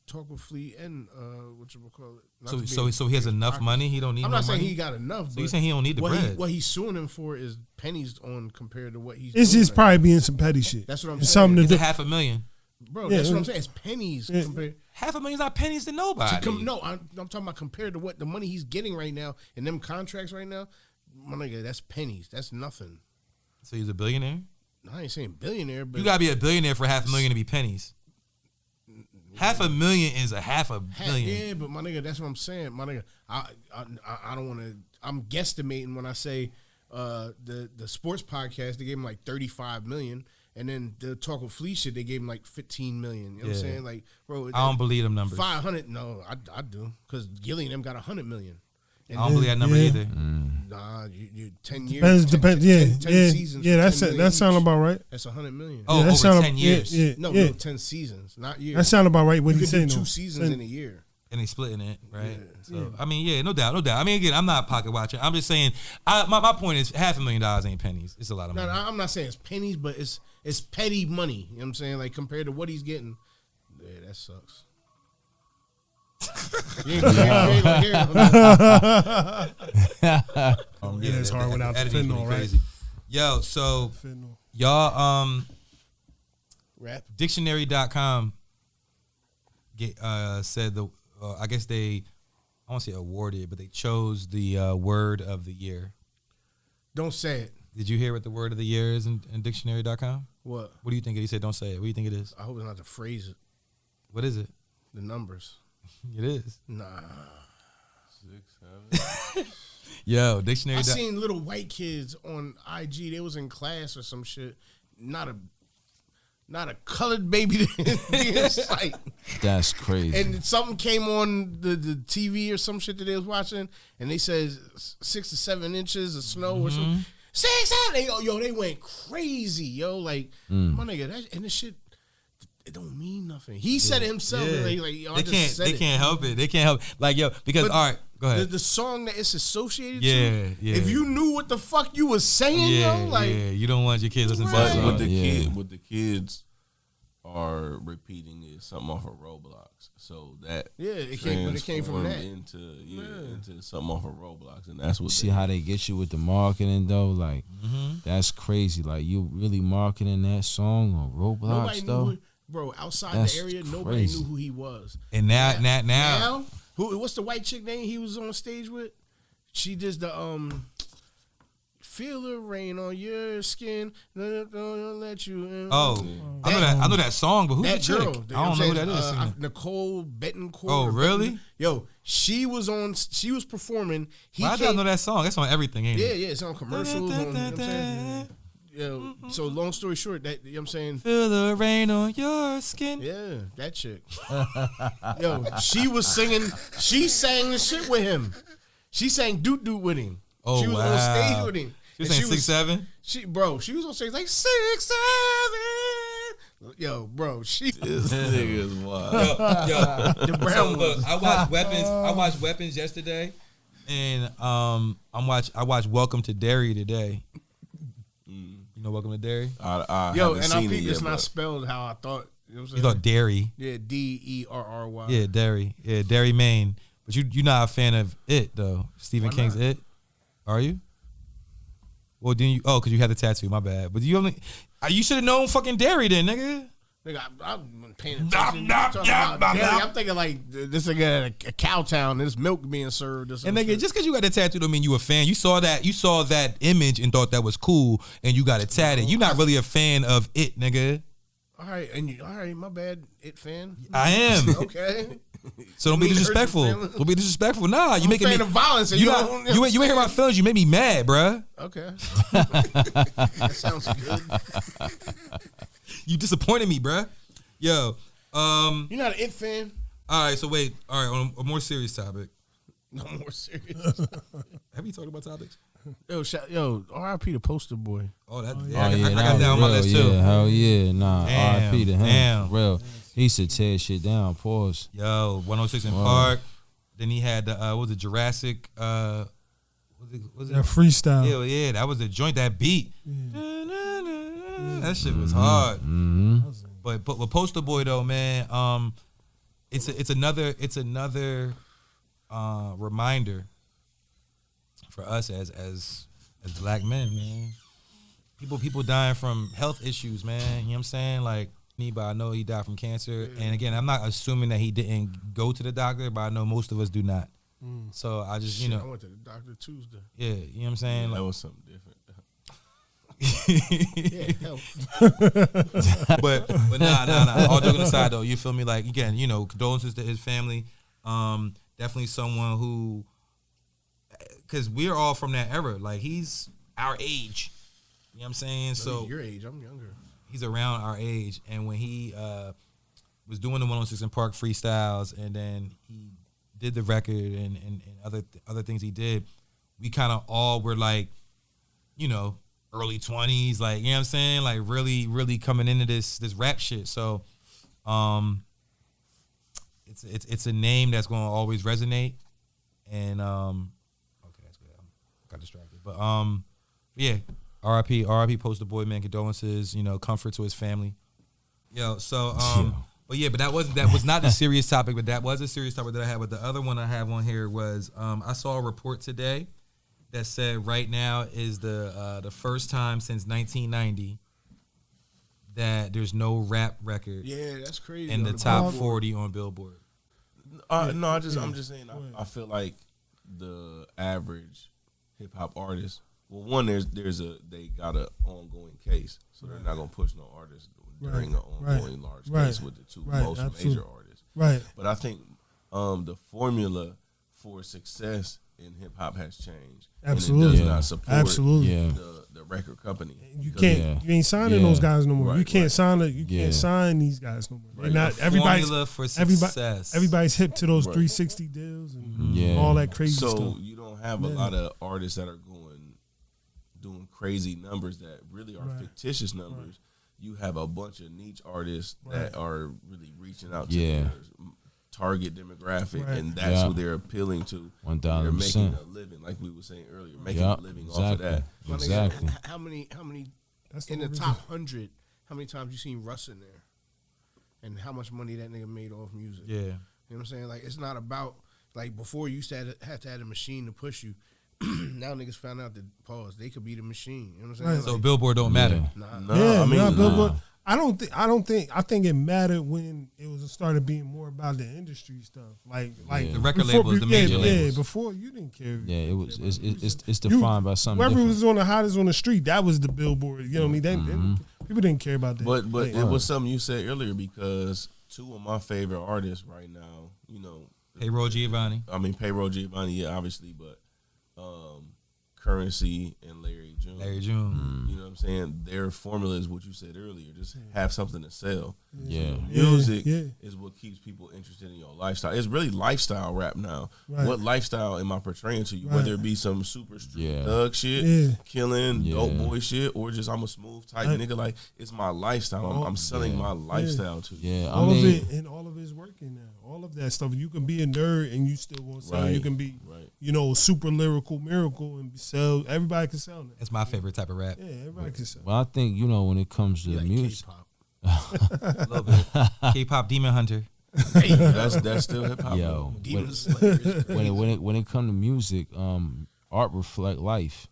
Talk with Fleet and whatchamacallit. So he has enough money. He don't need. I'm no not saying money? he got enough. So you saying he don't need the bread? What he's suing him for is pennies on compared to what he's. It's just probably being some petty shit. That's what I'm saying. Something to do. $500,000, bro. That's what I'm saying. It's pennies compared. $500,000's not pennies to nobody. I'm talking about compared to what the money he's getting right now and them contracts right now. My nigga, that's pennies. That's nothing. So he's a billionaire? I ain't saying billionaire, but you gotta be a billionaire for $500,000 to be pennies. $500,000 is a $500,000. Yeah, but my nigga, that's what I'm saying. My nigga, I don't want to. I'm guesstimating when I say the sports podcast they gave him like $35 million, and then the Talk with Fleet shit they gave him like $15 million. You know what I'm saying? Like, bro, I don't believe them numbers. 500? No, I do, because Gilly and them got $100 million. And I don't believe that number either. Nah, you 10 years. Depends. 10 seasons. Yeah, that sound about right. That's $100 million. Oh, over 10 years. No, 10 seasons, not years. That sound about right. What you saying? 2 seasons in a year. And they splitting it, right? Yeah. So I mean, no doubt. I mean, again, I'm not pocket watching. I'm just saying. My point is, $500,000 ain't pennies. It's a lot of money. No, I'm not saying it's pennies, but it's petty money. You know what I'm saying? Like compared to what he's getting, yeah, that sucks. It's hard without the fentanyl, right? Yo, so y'all rap dictionary.com said I guess I won't say awarded, but they chose the word of the year. Don't say it. Did you hear what the word of the year is in dictionary.com? What do you think? He said don't say it. What do you think it is? I hope it's not the phrase it. What is it? The numbers. It is. Nah. 6, 7. Yo, dictionary. I seen little white kids on IG. They was in class or some shit. Not a colored baby in sight. That's crazy. And something came on the TV or some shit that they was watching, and they said 6 to 7 inches of snow or something. 6, 7. They went crazy, yo. Like my nigga, and this shit. It don't mean nothing. He said it himself. Yeah. They can't help it. They can't help it. Like, yo, because, all right, go ahead. The song that it's associated to. Yeah. If you knew what the fuck you was saying, you don't want your kids listening to that. But what the kids are repeating is something off of Roblox. So that it came from that into something off of Roblox, and that's what. See how they get you with the marketing though, like that's crazy. Like you really marketing that song on Roblox. Nobody though. Knew bro, outside the area, nobody knew who he was. And now, what's the white chick name he was on stage with? She does the feel the rain on your skin. Don't let you in. Oh, I know that song, but who's that the chick? girl? I don't know who that is. Nicole Betancourt. Oh, really? Yo, she was performing. Why do I know that song? That's on everything, ain't it? Yeah, it's on commercials. Yo, so long story short, that, you know what I'm saying? Feel the rain on your skin. Yeah, that chick. Yo, she was singing. She sang the shit with him. She sang Doot Doot with him. Oh, she was on stage with him. She was saying 6'7"? She was on stage like 6'7". Yo, bro, This nigga is wild. Yo, the brown look, one. I watched Weapons yesterday, and I watched Welcome to Derry today. You know Welcome to Derry? Yo, and I think it's not spelled how I thought. You know what I'm saying? You thought Derry? Yeah, Derry. Yeah, Derry. Yeah, Derry, Maine. But you're not a fan of It though. Stephen King's It. Are you? Well, then you? Oh, because you had the tattoo. My bad. But you should have known fucking Derry then, nigga. Nigga, I'm paying attention. I'm thinking like this nigga at a cow town. There's milk being served. Or and nigga, shit. just because you got a tattoo don't mean you a fan. You saw that image and thought that was cool, and you got it tatted. You're not really a fan of It, nigga. All right, my bad, It fan. I am. Okay. So don't be disrespectful. Don't be disrespectful. Nah, you making me of violence. And you ain't hear my feelings. You made me mad, bruh. Okay. That sounds good. You disappointed me, bruh. Yo, you're not an It fan. All right, so wait. All right, on a more serious topic. No more serious. Have you talked about topics? Yo, R.I.P. the poster boy. Oh, I got that that on my list too. Yeah, hell yeah, nah. R.I.P. to him. Damn. For real. He used to tear shit down. Pause. Yo, 106 in Park. Then he had what was it, Jurassic? Was it that freestyle? Yeah, that was the joint. That beat. Yeah. That shit was hard. Mm-hmm. But Poster Boy though, man, it's another reminder for us as black men, man. People dying from health issues, man. You know what I'm saying? Like me, but I know he died from cancer. Yeah. And again, I'm not assuming that he didn't go to the doctor, but I know most of us do not. So I just, I went to the doctor Tuesday. Yeah, you know what I'm saying? That was something different. Yeah, but nah. All joking aside, though, you feel me? Like again, condolences to his family. Definitely someone who, because we're all from that era. Like he's our age. You know what I'm saying? So your age, I'm younger. He's around our age, and when he was doing the 106 in Park freestyles, and then he did the record and other things he did, we kind of all were like, early 20s, like, you know what I'm saying? Like really, really coming into this rap shit. So it's a name that's gonna always resonate. And okay, that's good. I got distracted. But yeah, R.I.P. Poster Boy, man, condolences, comfort to his family. Yo, so but that was not a serious topic, but that was a serious topic that I had. But the other one I have on here was I saw a report today that said right now is the first time since 1990 that there's no rap record. Yeah, that's crazy. In the top 40 on Billboard. No, I'm just saying. I feel like the average hip hop artist. Well, one, they got an ongoing case, so they're not gonna push no artist during an ongoing large case with the two most major artists. Right. But I think the formula for success in hip hop has changed. Absolutely. And it does not support the record company. You can't. You ain't signing those guys no more. Right, you can't sign it. You can't sign these guys no more. Right. Not everybody's formula for success. Everybody's hip to those 360 deals and all that crazy stuff. So you don't have a lot of artists that are doing crazy numbers that really are fictitious numbers. Right. You have a bunch of niche artists that are really reaching out to their target demographic, and that's who they're appealing to. 1,000%. They're making a living, like we were saying earlier, making a living off of that. Exactly. How many in the top 100? How many times you seen Russ in there? And how much money that nigga made off music? Yeah, you know what I'm saying. Like it's not about like before you used to have to have a machine to push you. Now niggas found out that they could be the machine. You know what I'm saying? So Billboard don't matter. Billboard. I think it mattered when it started being more about the industry stuff. Like the record label was the major labels. Yeah, before you didn't care. Yeah, it was. It's defined by something. Whoever different. was on the hottest on the street, that was the Billboard. You know what I mean? People didn't care about that. But it was something you said earlier because two of my favorite artists right now, Payroll Giovanni. Payroll Giovanni, yeah, obviously, but Currency and Larry June. Larry June. You know what I'm saying? Their formula is what you said earlier. Just have something to sell. Yeah. Music is what keeps people interested in your lifestyle. It's really lifestyle rap now. Right. What lifestyle am I portraying to you? Right. Whether it be some super street thug shit, killing, dope boy shit, or just I'm a smooth type nigga. Like, it's my lifestyle. I'm selling my lifestyle to you. Yeah, all of it, and all of it's working now. All of that stuff. You can be a nerd and you still want to sell. You can be, super lyrical miracle and sell. Everybody can sell that. That's my favorite type of rap. Yeah, everybody can sell. Well, I think, when it comes to music. K-pop. A little bit. K-pop Demon Hunter. Hey, that's still hip hop. Yo, when it comes to music, art reflect life.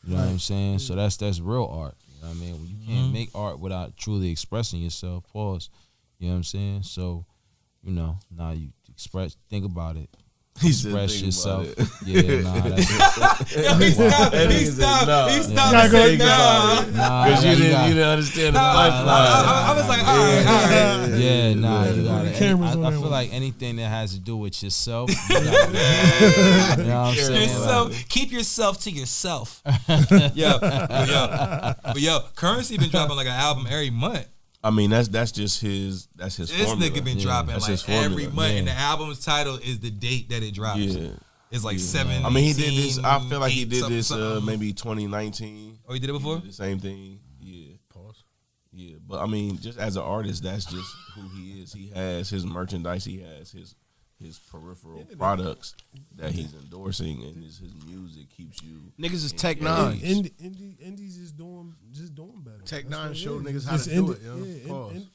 You know what I'm saying? So that's real art. You know what I mean? When you can't make art without truly expressing yourself. Pause. You know what I'm saying? So, now you think about it. Express yourself. Yeah, nah. He stopped. Because you didn't understand the lifeline. I was like, all right. Yeah, nah, you got it. I feel like anything that has to do with yourself, you know what I'm saying? Keep yourself to yourself. Yo, Currency been dropping like an album every month. I mean, that's just his This formula. nigga been dropping That's like every month, and the Yeah. album's title is the date that it drops. Yeah. It's like 7. I mean, he did this. I feel like he 8, did this something. maybe 2019. Oh, he did it before? He did the same thing. Yeah. Pause. Yeah, but I mean, just as an artist, that's just who he is. He has his merchandise. He has his peripheral products that he's endorsing, and his music keeps you. Niggas is Tech Nine. Indies is doing better. Tech Nine showed niggas how to do it. Pause.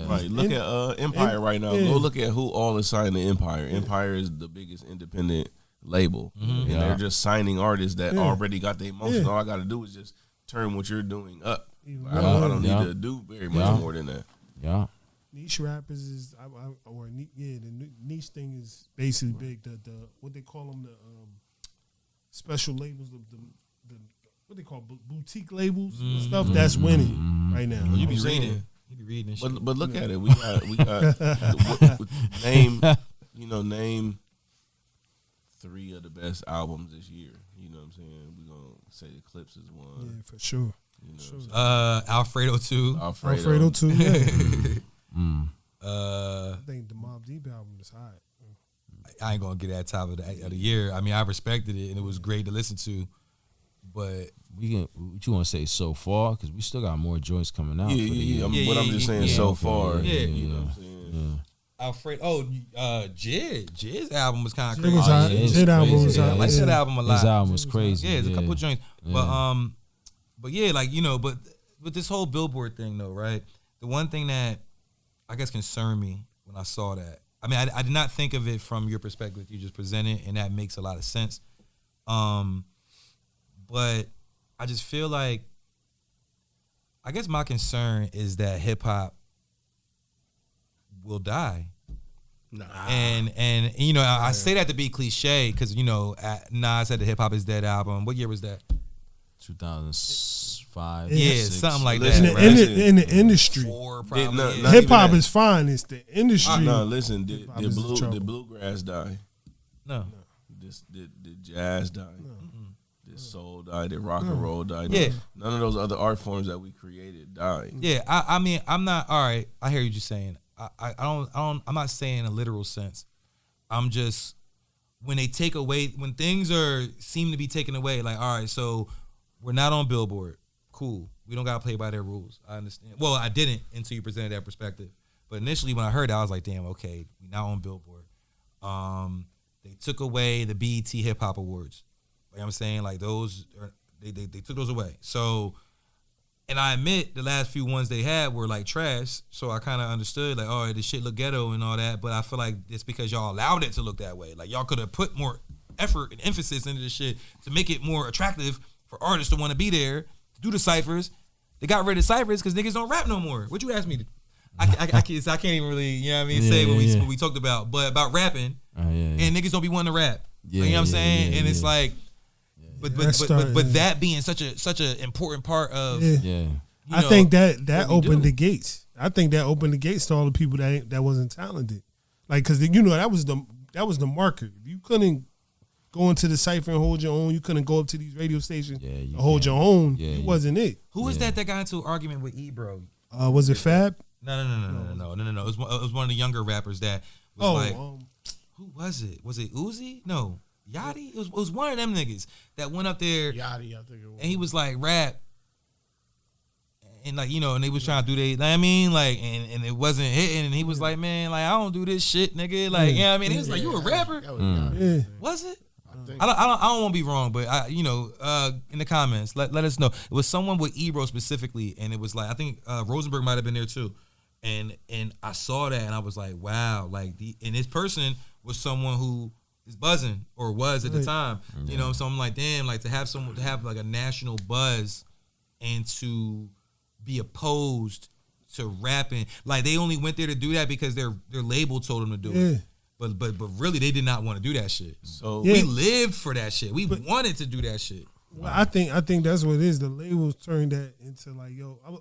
Right, look at Empire right now. Go look at who all is signed to Empire. Empire is the biggest independent label, and they're just signing artists that already got their emotions. All I got to do is just turn what you're doing up. I don't need to do very much more than that. Yeah. Niche rappers is, the niche thing is basically big. The what they call them, the special labels, the what they call boutique labels and stuff. That's winning right now. You be reading. You be reading. But look at it. We got name 3 of the best albums this year. You know what I'm saying? We're gonna say Eclipse is one. Yeah, for sure. You know Alfredo 2. Alfredo 2. Yeah. I think the Mobb Deep album is hot. I ain't gonna get that top of the year. I mean, I respected it and it was great to listen to, but what you want to say so far? Because we still got more joints coming out. I'm just saying so far. You know what I'm saying? Alfredo, Jid's album was kind of crazy. Jid album was hot. I like that album a lot. His album was crazy. Yeah, there's a couple joints, but yeah, like but with this whole Billboard thing though, right? The one thing that I guess concerned me when I saw that. I mean, I did not think of it from your perspective you just presented, and that makes a lot of sense. But I just feel like, I guess my concern is that hip hop will die. Nah. And I say that to be cliche because Nas had the Hip Hop Is Dead album. What year was that? 2005. Yeah, 6. something like Listen, that. In the industry, 4 probably. hip hop is fine. It's the industry. No, listen. Did bluegrass die? No. Did jazz die? No. Did soul die? Did rock and roll die? Yeah. None of those other art forms that we created died. Yeah, I mean, I'm not all right. I hear you just saying. I'm not saying in a literal sense. I'm just when things seem to be taken away. Like, all right, so we're not on Billboard. Cool. We don't gotta play by their rules. I understand. Well, I didn't until you presented that perspective. But initially, when I heard that, I was like, damn, okay, we're not on Billboard. They took away the BET Hip Hop Awards. Like I'm saying, like those, they took those away. So. And I admit the last few ones they had were like trash, so I kind of understood like, all right, this shit look ghetto and all that, but I feel like it's because y'all allowed it to look that way. Like y'all could have put more effort and emphasis into this shit to make it more attractive for artists to want to be there, to do the ciphers. They got rid of ciphers because niggas don't rap no more. What you ask me to? I can't even really, say what we talked about, but about rapping, and niggas don't be wanting to rap. You know what I'm saying? And it's like. But that being such an important part of I think that opened the gates. I think that opened the gates to all the people that wasn't talented. Like because that was the marker. If you couldn't go into the cypher and hold your own. You couldn't go up to these radio stations and hold your own. You wasn't it. Who was that got into an argument with Ebro? Was it Fab? No. It was one of the younger rappers that was who was it? Was it Uzi? No. Yachty? It was one of them niggas that went up there. Yachty, I think it was. And he was like, rap. And like, and they was trying to do and it wasn't hitting. And he was like, man, like, I don't do this shit, nigga. Like, you know what I mean? He was like, you a rapper? Was it? I don't want to be wrong, but in the comments, let us know. It was someone with Ebro specifically, and it was like, I think Rosenberg might have been there too. And I saw that, and I was like, wow, like and this person was someone who is buzzing or was at the time, so I'm like, damn, like to have like a national buzz and to be opposed to rapping, like they only went there to do that because their label told them to do it. But really, they did not want to do that shit. So we lived for that shit. We wanted to do that shit. Well, I think that's what it is. The labels turned that into like,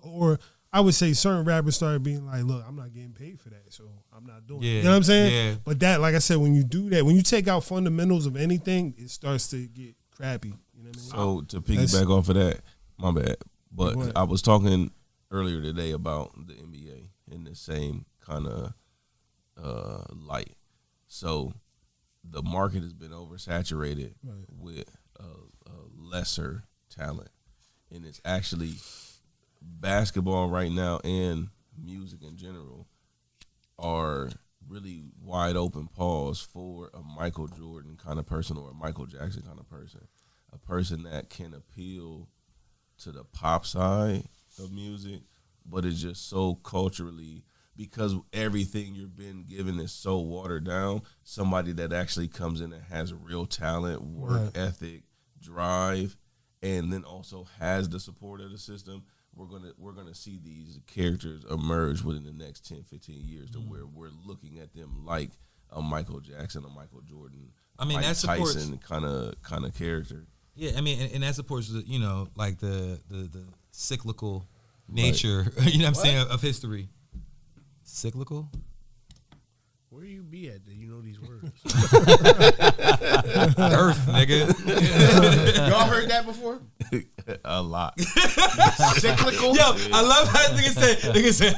or I would say certain rappers started being like, look, I'm not getting paid for that, so I'm not doing it. You know what I'm saying? Yeah. But that, like I said, when you do that, when you take out fundamentals of anything, it starts to get crappy. You know what I mean? So to piggyback off of that, my bad. But I was talking earlier today about the NBA in the same kind of light. So the market has been oversaturated with lesser talent, and it's actually basketball right now and music in general are really wide open paws for a Michael Jordan kind of person or a Michael Jackson kind of person, a person that can appeal to the pop side of music, but it's just so culturally, because everything you've been given is so watered down, somebody that actually comes in and has real talent, work ethic, drive, and then also has the support of the system, we're gonna see these characters emerge within the next 10, 15 years to where we're looking at them like a Michael Jackson, a Michael Jordan, Mike Tyson kind of character. Yeah, I mean, and that supports like the cyclical nature, you know what I'm saying, of history. Cyclical? Where you be at that you know these words? Earth, nigga. Y'all heard that before? A lot. Cyclical? Yo, I love how nigga said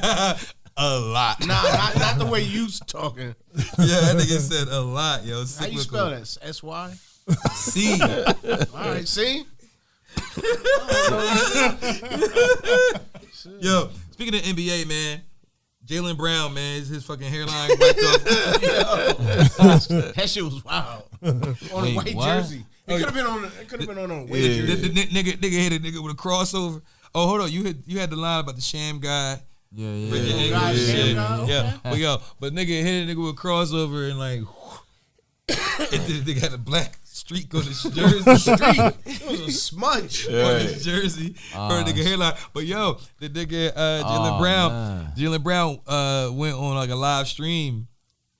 a lot. Nah, not the way you talking. Yeah, that nigga said a lot, yo. Cyclical. How you spell that? S-Y? C. All right, see? Yo, speaking of NBA, man, Jaylen Brown, man, his fucking hairline wiped off. That shit was wild. On a white jersey. It could have been on a white jersey. The nigga hit a nigga with a crossover. Oh, hold on, you had the line about the sham guy. Yeah. But nigga hit a nigga with a crossover and like, and the nigga had a black streak on his jersey. It was a smudge on his jersey or a nigga hairline. But yo, the nigga Jaylen Brown went on like a live stream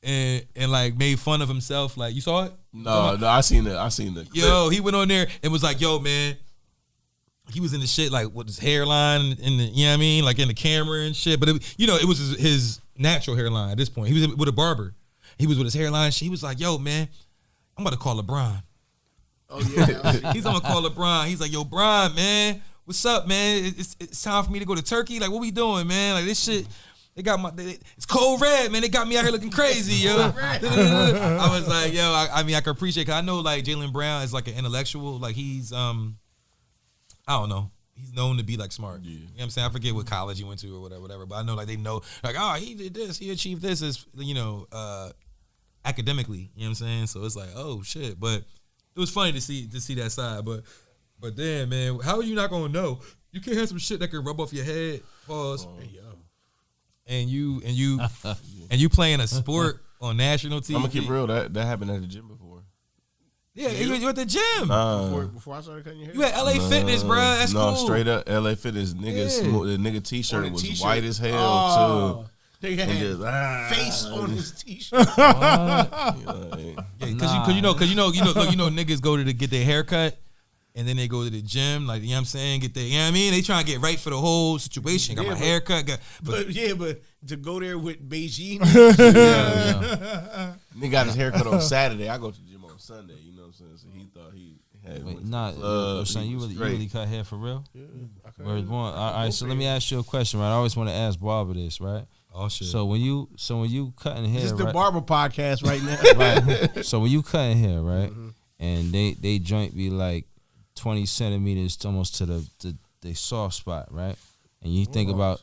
and like made fun of himself. Like, you saw it? No, I seen the clip. Yo, he went on there and was like, yo, man. He was in the shit like with his hairline in the, you know what I mean, like in the camera and shit. But it was his natural hairline at this point. He was with a barber. He was with his hairline. He was like, yo, man, I'm about to call LeBron. Oh yeah, he's gonna call LeBron. He's like, yo, Bron, man, what's up, man? It's time for me to go to Turkey. Like, what we doing, man? Like, this shit. It's cold red, man. They got me out here looking crazy, yo. I was like, yo, I mean, I can appreciate, cause I know like Jaylen Brown is like an intellectual. Like he's I don't know. He's known to be like smart. Yeah. You know what I'm saying? I forget what college he went to or whatever. But I know like they know like, oh, he did this, he achieved this as academically. You know what I'm saying? So it's like, oh shit. But it was funny to see that side. But damn, man, how are you not gonna know? You can't have some shit that can rub off your head. Pause. And you playing a sport on national TV. I'm gonna keep real. That happened at the gym before. Yeah, you at the gym. Before I started cutting your hair? You at LA Fitness, bro. That's cool. No, straight up LA Fitness. The nigga t-shirt was white as hell, too. They had face on his t-shirt. Cause you know niggas go to get their haircut and then they go to the gym, like, you know what I'm saying, get their, you know what I mean? They trying to get right for the whole situation. Got my haircut, but to go there with Beijing. Nigga got his haircut on Saturday. I go to the gym on Sunday. You know what I'm saying? So he thought he had. Wait, son, you really cut hair for real? Yeah. All right, so let me ask you a question, right? I always want to ask Barber this, right? Oh shit. So when you cutting hair, This is the right? barber podcast right now. Right. So when you cutting hair, right? And they joint be like 20 centimeters almost to the soft spot, right? And you think about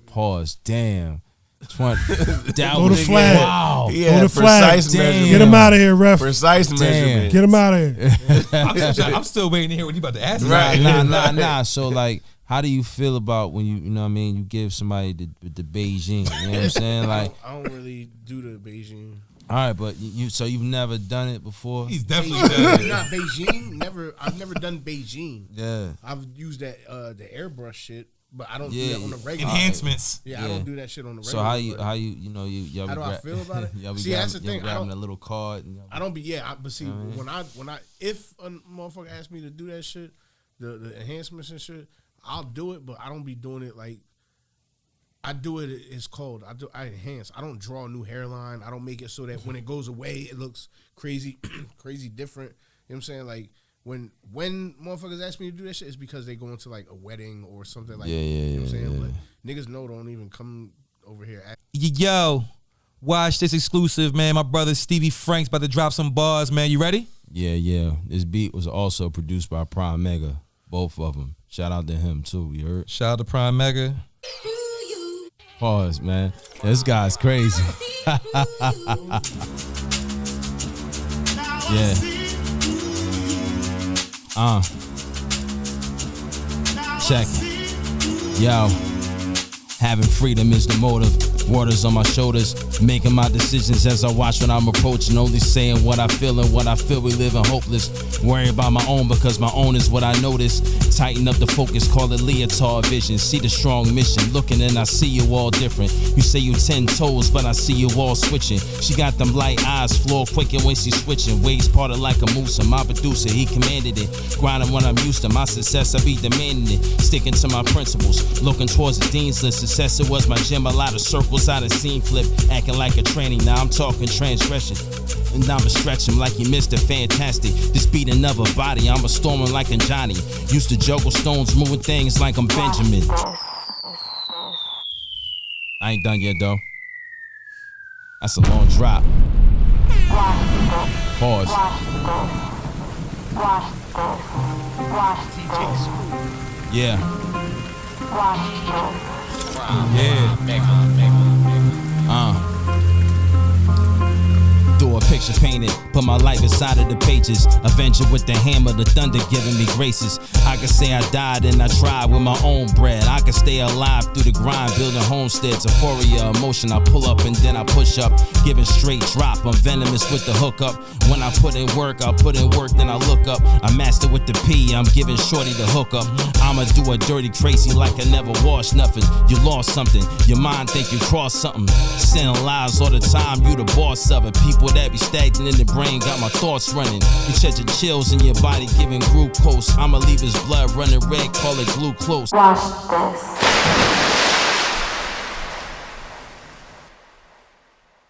pause, damn. That Throw the was flag. wow. Yeah, Throw the flag. precise measurement. Get him out of here, ref. Precise measurement. Get him out of here. I'm still waiting to hear what you about to ask. Right. Nah. So like, how do you feel about when you know what I mean, you give somebody the Beijing? You know what I'm saying? Like, I don't really do the Beijing. all right, but you've never done it before? He's definitely done it. Not Beijing. I've never done Beijing. Yeah. I've used that the airbrush shit, but I don't do that on the regular. Enhancements. Yeah, I don't do that shit on the regular. So how you y'all how be do I feel about it? Y'all be See, that's the y'all thing. grabbing a little card. And I don't be but see when I if a motherfucker asks me to do that shit, the enhancements and shit, I'll do it, but I don't be doing it like I do it. It's called. I enhance. I don't draw a new hairline. I don't make it so that when it goes away, it looks crazy, crazy different. You know what I'm saying? Like when motherfuckers ask me to do that shit, it's because they go into like a wedding or something like. You know what I'm saying? But niggas don't even come over here. Yo, watch this exclusive, man. My brother Stevie Franks about to drop some bars, man. You ready? Yeah. This beat was also produced by Prime Mega. Both of them. Shout out to him too. You heard? Shout out to Prime Mega. Pause, man. This guy's crazy. Yeah. Check it. Yo. Having freedom is the motive. Waters on my shoulders, making my decisions as I watch when I'm approaching. Only saying what I feel and what I feel. We living hopeless. Worry about my own because my own is what I notice. Tighten up the focus, call it leotard vision. See the strong mission, looking and I see you all different. You say you 10 toes, but I see you all switching. She got them light eyes, floor quicken when she switching. Waves parted like a moose, and my producer, he commanded it. Grinding when I'm used to my success, I be demanding it. Sticking to my principles, looking towards the dean's list. Success, it was my gym, a lot of circles out of scene flip. Acting like a tranny, now I'm talking transgression. And I'ma stretch him like he Mr. Fantastic. This beat another body, I'ma storm him like I'm Johnny. Used to juggle stones, moving things like I'm Benjamin. I ain't done yet though. That's a long drop. Pause. Yeah. Do a picture painted, put my life inside of the pages. Avenger with the hammer, the thunder giving me graces. I can say I died and I tried with my own bread. I can stay alive through the grind, building homesteads. Euphoria, emotion, I pull up and then I push up. Giving straight drop, I'm venomous with the hookup. When I put in work, I put in work, then I look up. I master with the P, I'm giving shorty the hookup. I'ma do a dirty crazy like I never washed nothing. You lost something, your mind think you crossed something. Sending lies all the time, you the boss of it. People that be stagnant in the brain got my thoughts running. You catching chills in your body, giving glucose. I'ma leave his blood running red, call it glucose. Watch this.